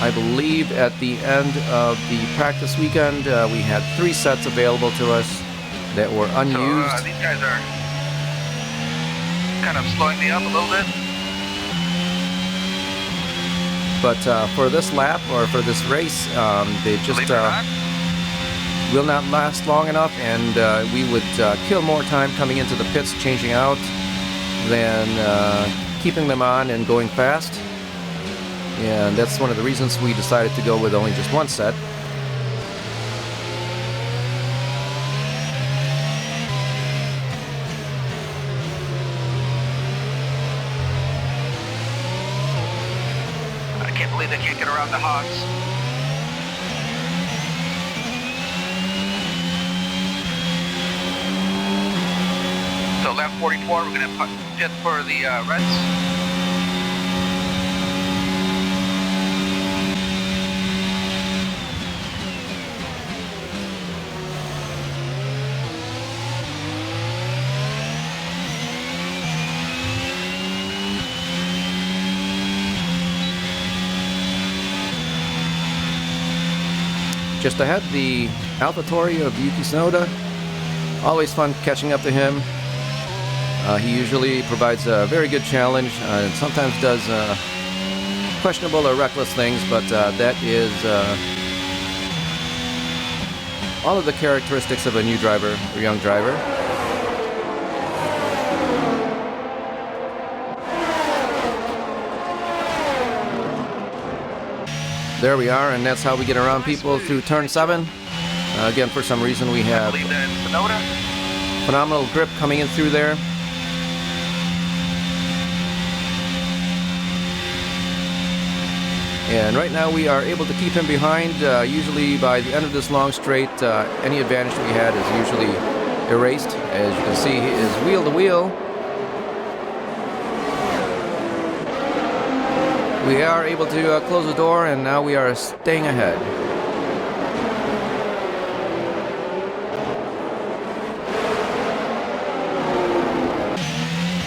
I believe at the end of the practice weekend, we had 3 sets available to us that were unused. So, these guys are kind of slowing me up a little bit. But for this lap, or for this race, they just... Believe it or not, will not last long enough, and we would kill more time coming into the pits changing out than keeping them on and going fast. And that's one of the reasons we decided to go with only just one set. I can't believe they can't get around the hogs. So lap 44, we're going to pit for the Reds. Just ahead, the AlphaTauri of Yuki Tsunoda. Always fun catching up to him. He usually provides a very good challenge and sometimes does questionable or reckless things, but that is all of the characteristics of a new driver or young driver. There we are, and that's how we get around people through turn 7. Again, for some reason we have phenomenal grip coming in through there. And right now we are able to keep him behind. Usually by the end of this long straight, any advantage we had is usually erased. As you can see, he is wheel to wheel. We are able to close the door, and now we are staying ahead.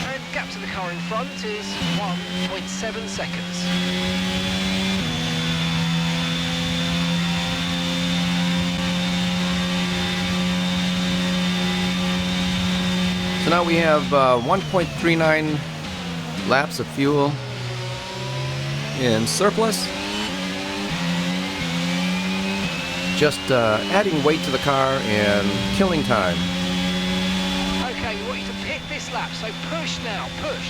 And gap to the car in front is 1.7 seconds. So now we have 1.39 laps of fuel in surplus. Just adding weight to the car and killing time. Okay, we want you to pit this lap, so push now, push.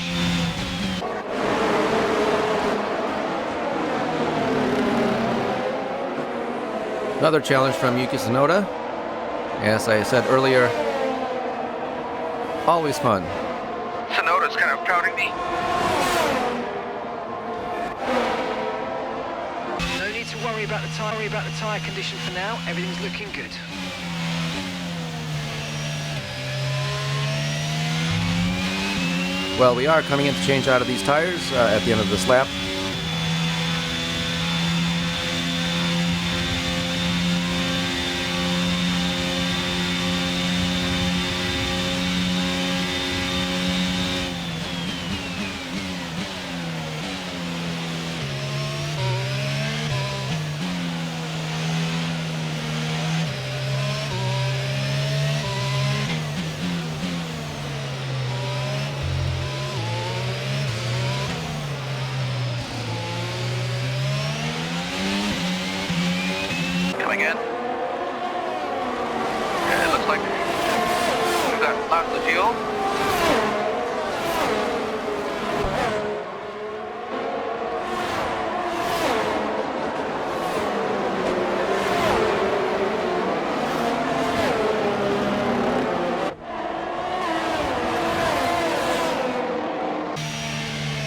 Another challenge from Yuki Tsunoda. As I said earlier, always fun. Tsunoda's kind of crowding me. No need to worry about the tyre condition for now. Everything's looking good. Well, we are coming in to change out of these tires at the end of this lap. Coming in. And it looks like we've got lots of fuel.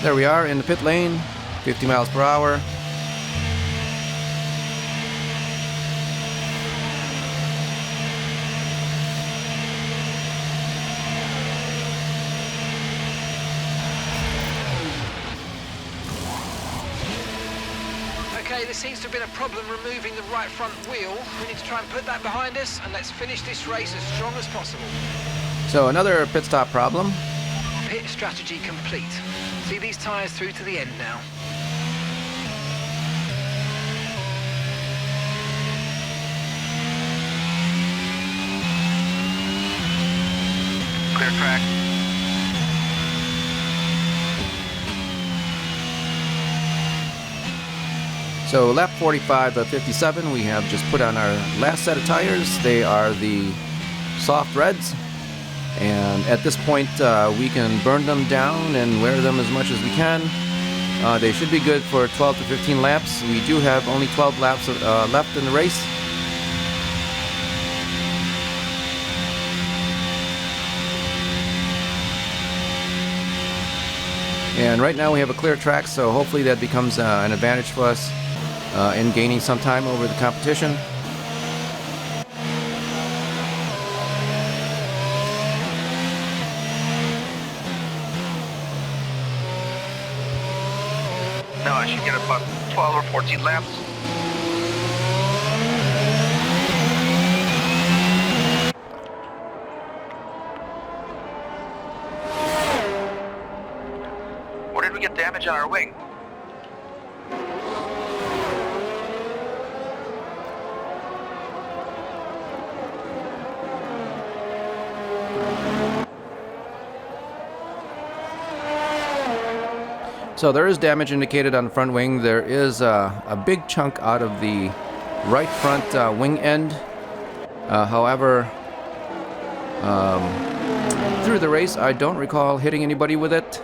There we are in the pit lane, 50 miles per hour. Okay, there seems to have been a problem removing the right front wheel. We need to try and put that behind us, and let's finish this race as strong as possible. So another pit stop problem. Pit strategy complete. See these tyres through to the end now. Clear track. So lap 45 of 57, we have just put on our last set of tires. They are the soft reds, and at this point we can burn them down and wear them as much as we can. They should be good for 12 to 15 laps. We do have only 12 laps left in the race. And right now we have a clear track, so hopefully that becomes an advantage for us in gaining some time over the competition. Now I should get about 12 or 14 laps. Where did we get damage on our wing? So there is damage indicated on the front wing. There is a big chunk out of the right front wing end. However, through the race, I don't recall hitting anybody with it.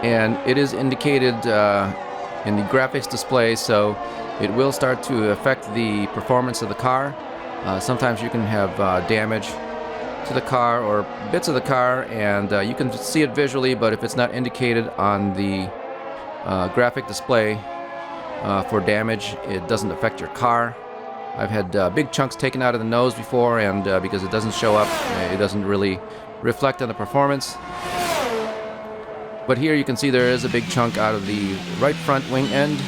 And it is indicated in the graphics display, so it will start to affect the performance of the car. Sometimes you can have damage to the car or bits of the car, and you can see it visually, but if it's not indicated on the graphic display for damage, it doesn't affect your car. I've had big chunks taken out of the nose before, and because it doesn't show up, it doesn't really reflect on the performance. But here you can see there is a big chunk out of the right front wing end.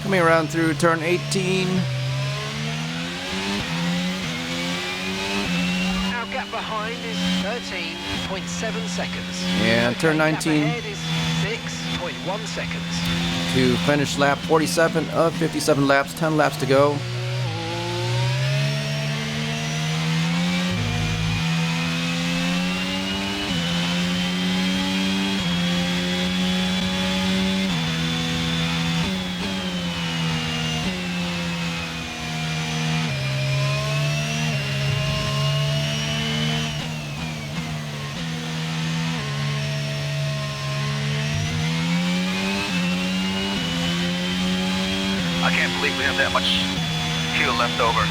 Coming around through turn 18. Our gap behind is 13.7 seconds. And turn Gap 19 ahead is 6.1 seconds. to finish lap 47 of 57 laps, 10 laps to go. I can't believe we have that much fuel left over.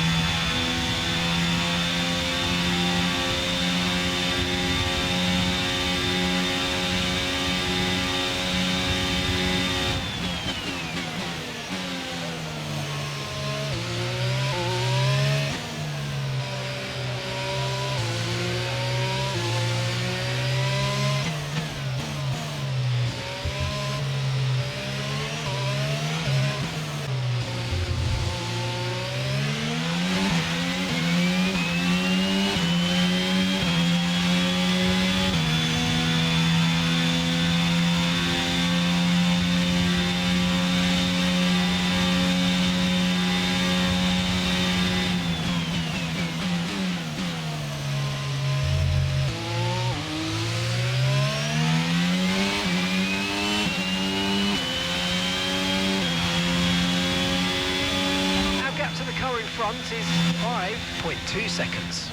Front is 5.2 seconds.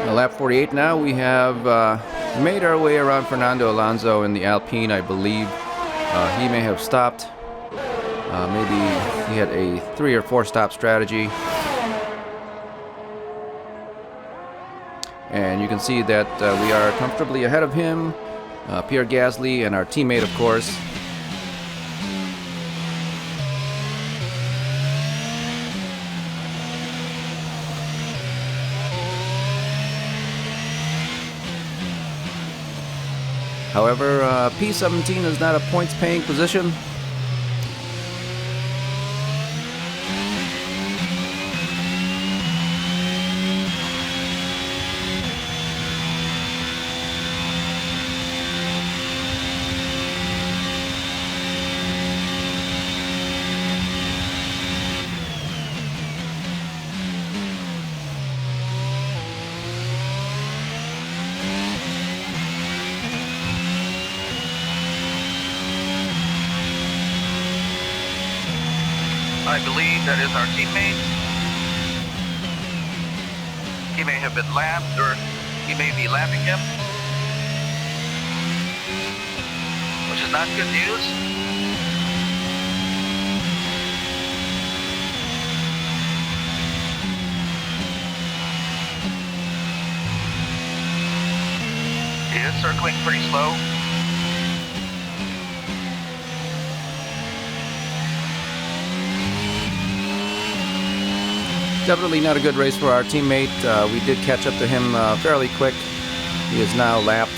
Lap 48 now. We have made our way around Fernando Alonso in the Alpine, I believe. He may have stopped. Maybe he had a 3 or 4 stop strategy. And you can see that we are comfortably ahead of him, Pierre Gasly, and our teammate, of course. However, P17 is not a points-paying position. I believe that is our teammate. He may have been lapped, or he may be lapping him, which is not good news. He is circling pretty slow. Definitely not a good race for our teammate. We did catch up to him fairly quick. He is now lapped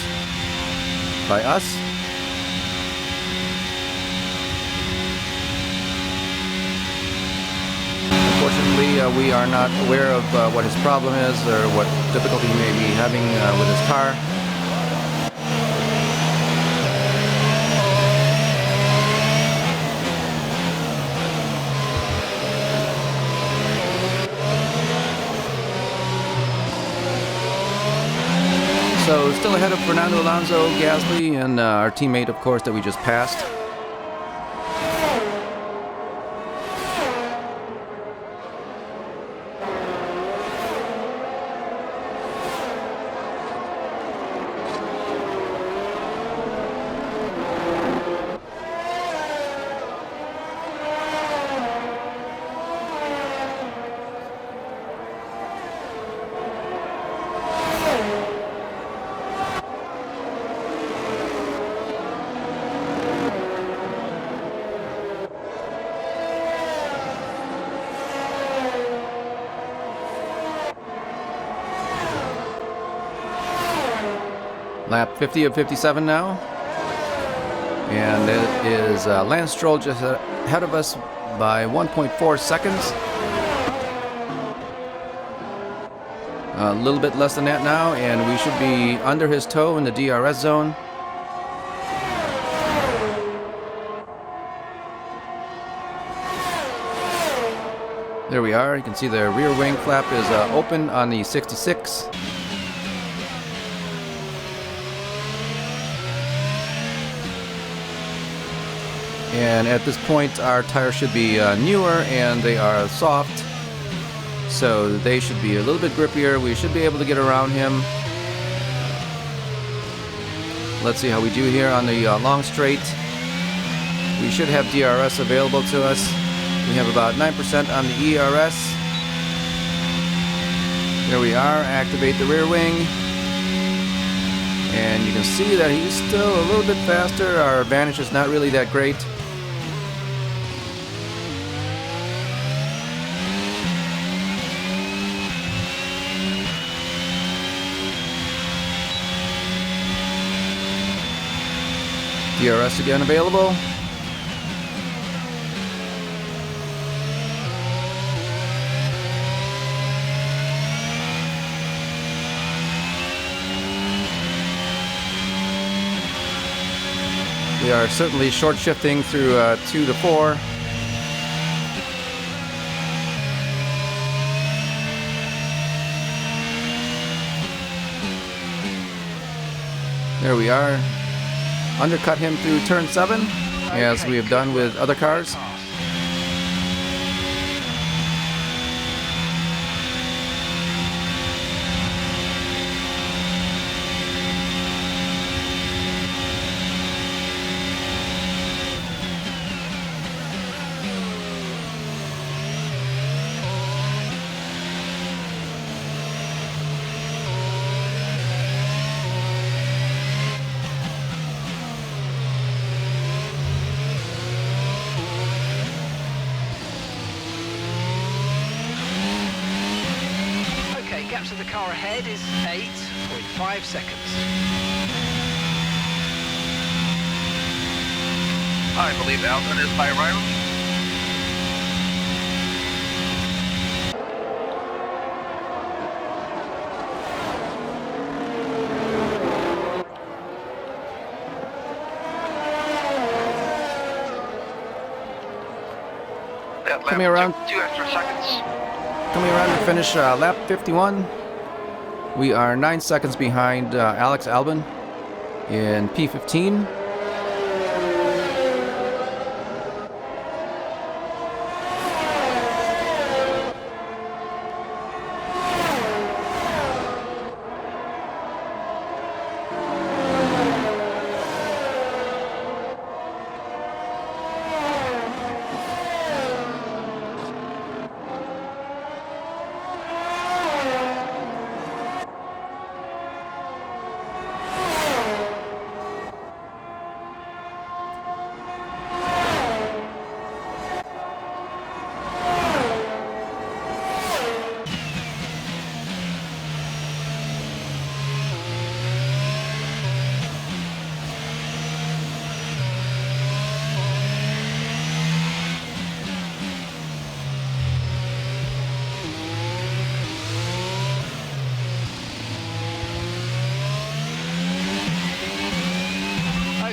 by us. Unfortunately, we are not aware of what his problem is or what difficulty he may be having with his car. So still ahead of Fernando Alonso, Gasly, and our teammate, of course, that we just passed. Lap 50 of 57 now. And it is Lance Stroll just ahead of us by 1.4 seconds. A little bit less than that now, and we should be under his toe in the DRS zone. There we are. You can see the rear wing flap is open on the 66. And at this point, our tires should be newer and they are soft, so they should be a little bit grippier. We should be able to get around him. Let's see how we do here on the long straight. We should have DRS available to us. We have about 9% on the ERS. There we are. Activate the rear wing. And you can see that he's still a little bit faster. Our advantage is not really that great. DRS again available. We are certainly short shifting through 2 to 4. There we are. Undercut him through turn 7, as we have done with other cars. the car ahead is 8.5 seconds. I believe Alvin is my rival. That lap Coming around. took 2 extra seconds. Coming around to finish lap 51. We are 9 seconds behind Alex Albon in P15.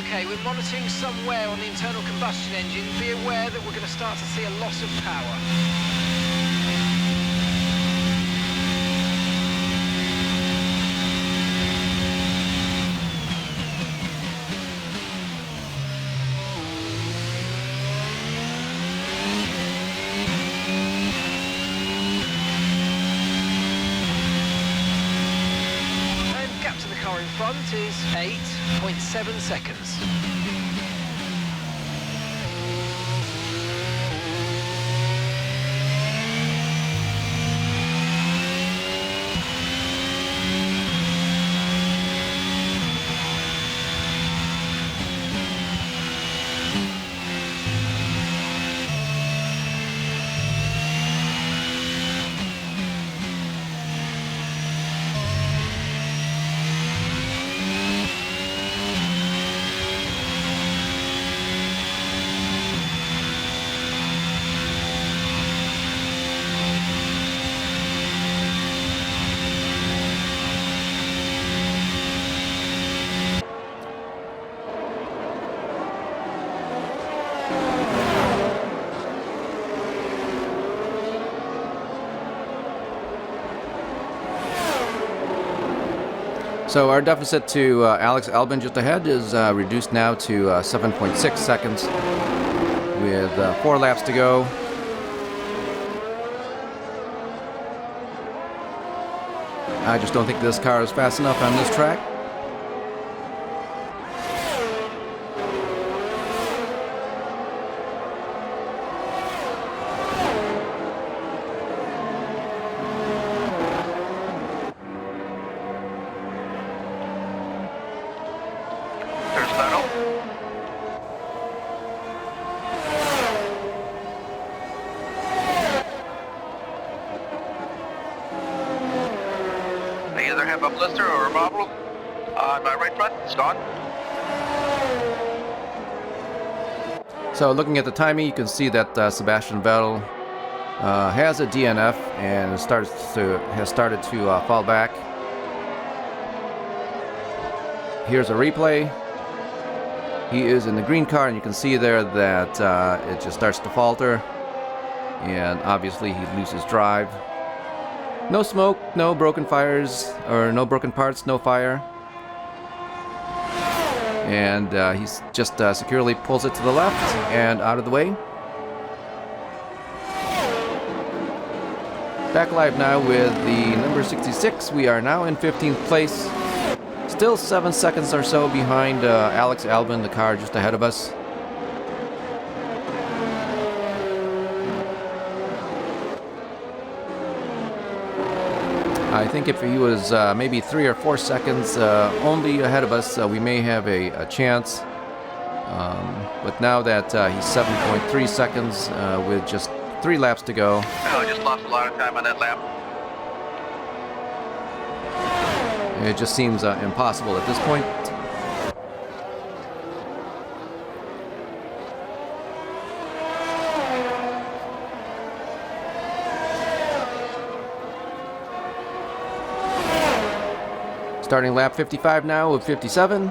Okay, we're monitoring some wear on the internal combustion engine. Be aware that we're going to start to see a loss of power. And gap to the car in front is 8.7 seconds. So our deficit to Alex Albon just ahead is reduced now to 7.6 seconds with 4 laps to go. I just don't think this car is fast enough on this track. There's Vettel. I either have a blister or a bobble on my right front. It's gone. So looking at the timing, you can see that Sebastian Vettel has a DNF and has started to fall back. Here's a replay. He is in the green car, and you can see there that it just starts to falter, and obviously he loses drive. No smoke, no broken fires, or no broken parts, no fire. And he's just securely pulls it to the left and out of the way. Back live now with the number 66. We are now in 15th place. Still 7 seconds or so behind Alex Albon, the car just ahead of us. I think if he was maybe 3 or 4 seconds only ahead of us, we may have a chance. But now that he's 7.3 seconds with just 3 laps to go. Oh, I just lost a lot of time on that lap. It just seems impossible at this point. Starting lap 55 now with 57.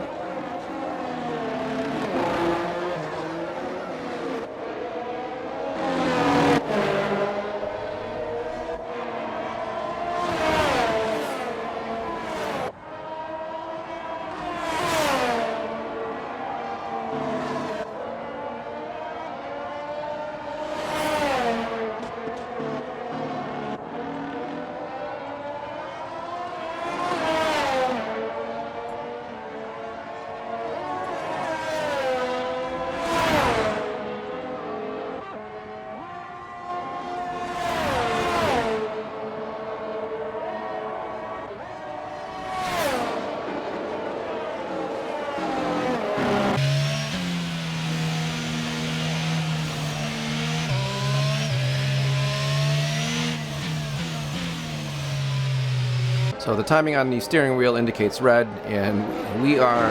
So the timing on the steering wheel indicates red, and we are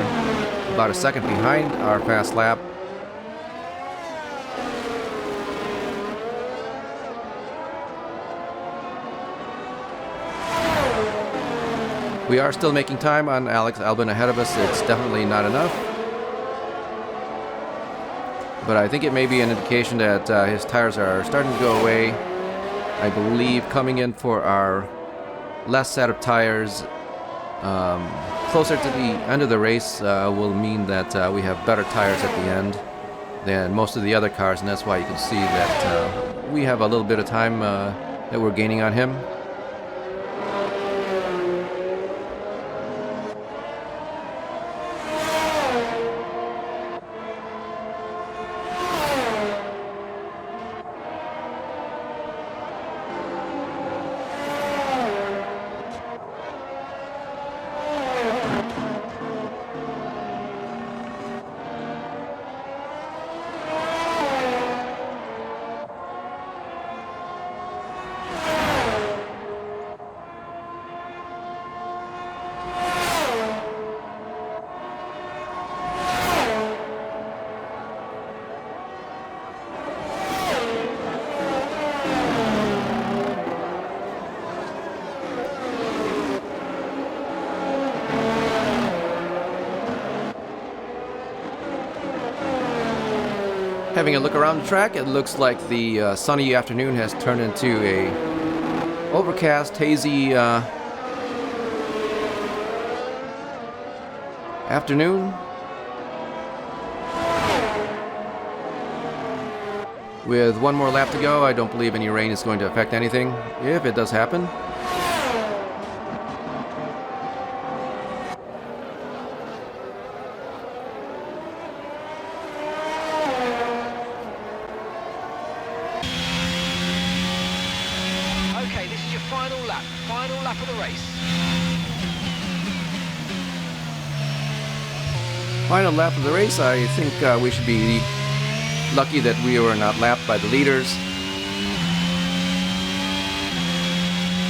about a second behind our fast lap. We are still making time on Alex Albon ahead of us. It's definitely not enough, but I think it may be an indication that his tires are starting to go away. I believe coming in for our last set of tires closer to the end of the race will mean that we have better tires at the end than most of the other cars, and that's why you can see that we have a little bit of time that we're gaining on him. Having a look around the track, it looks like the sunny afternoon has turned into a overcast, hazy afternoon. With one more lap to go, I don't believe any rain is going to affect anything, if it does happen. Okay, this is your final lap of the race. Final lap of the race, I think we should be lucky that we were not lapped by the leaders,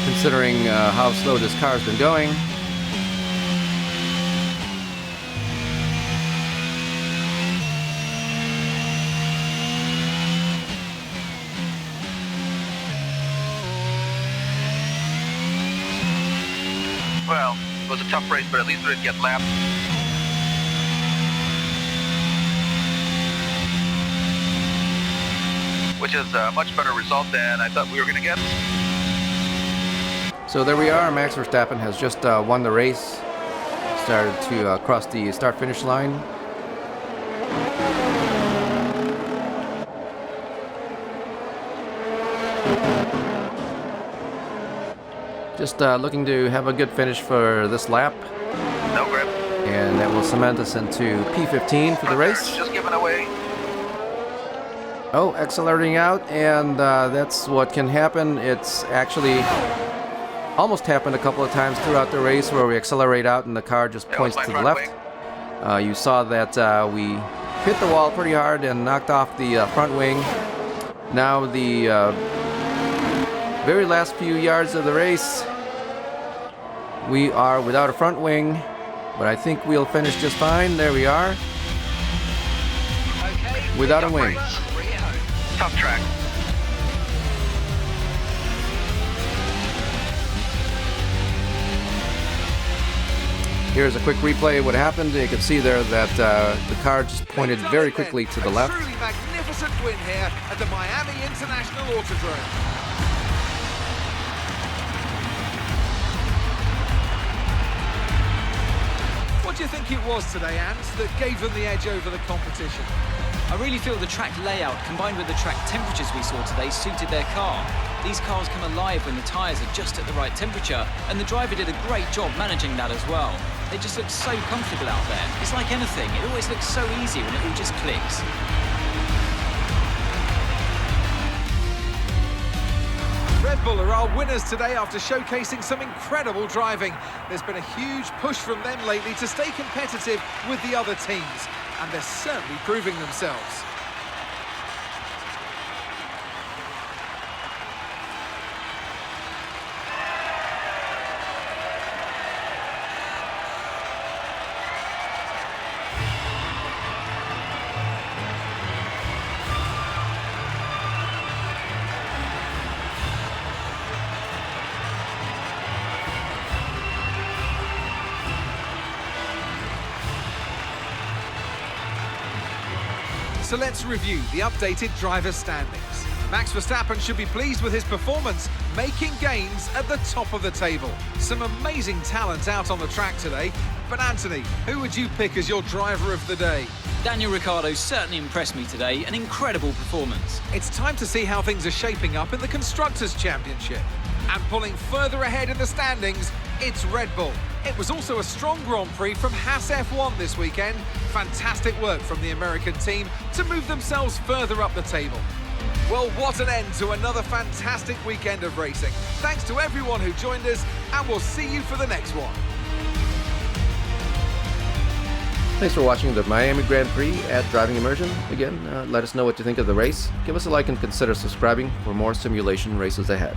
considering how slow this car's been going. Well, it was a tough race, but at least we didn't get lapped. Which is a much better result than I thought we were going to get. So there we are. Max Verstappen has just won the race. Started to cross the start-finish line. Just looking to have a good finish for this lap. No grip. And that will cement us into P15 for the race. Just giving away. Oh, accelerating out, and that's what can happen. It's actually almost happened a couple of times throughout the race where we accelerate out and the car just points to the left. You saw that we hit the wall pretty hard and knocked off the front wing. Now the very last few yards of the race, We are without a front wing, but I think we'll finish just fine. There we are. Okay. Without a wing. Bring it home. Tough track. Here's a quick replay of what happened. You can see there that the car just pointed very quickly to the left. A truly magnificent win here at the Miami International Autodrome. What do you think it was today, Ants, that gave them the edge over the competition? I really feel the track layout combined with the track temperatures we saw today suited their car. These cars come alive when the tyres are just at the right temperature, and the driver did a great job managing that as well. They just look so comfortable out there. It's like anything, it always looks so easy when it all just clicks. Red Bull are our winners today after showcasing some incredible driving. There's been a huge push from them lately to stay competitive with the other teams, and they're certainly proving themselves. So let's review the updated driver standings. Max Verstappen should be pleased with his performance, making gains at the top of the table. Some amazing talent out on the track today. But Anthony, who would you pick as your driver of the day? Daniel Ricciardo certainly impressed me today, an incredible performance. It's time to see how things are shaping up in the Constructors' Championship. And pulling further ahead in the standings, it's Red Bull. It was also a strong Grand Prix from Haas F1 this weekend. Fantastic work from the American team to move themselves further up the table. Well, what an end to another fantastic weekend of racing. Thanks to everyone who joined us, and we'll see you for the next one. Thanks for watching the Miami Grand Prix at Driving Immersion. Again, let us know what you think of the race. Give us a like and consider subscribing for more simulation races ahead.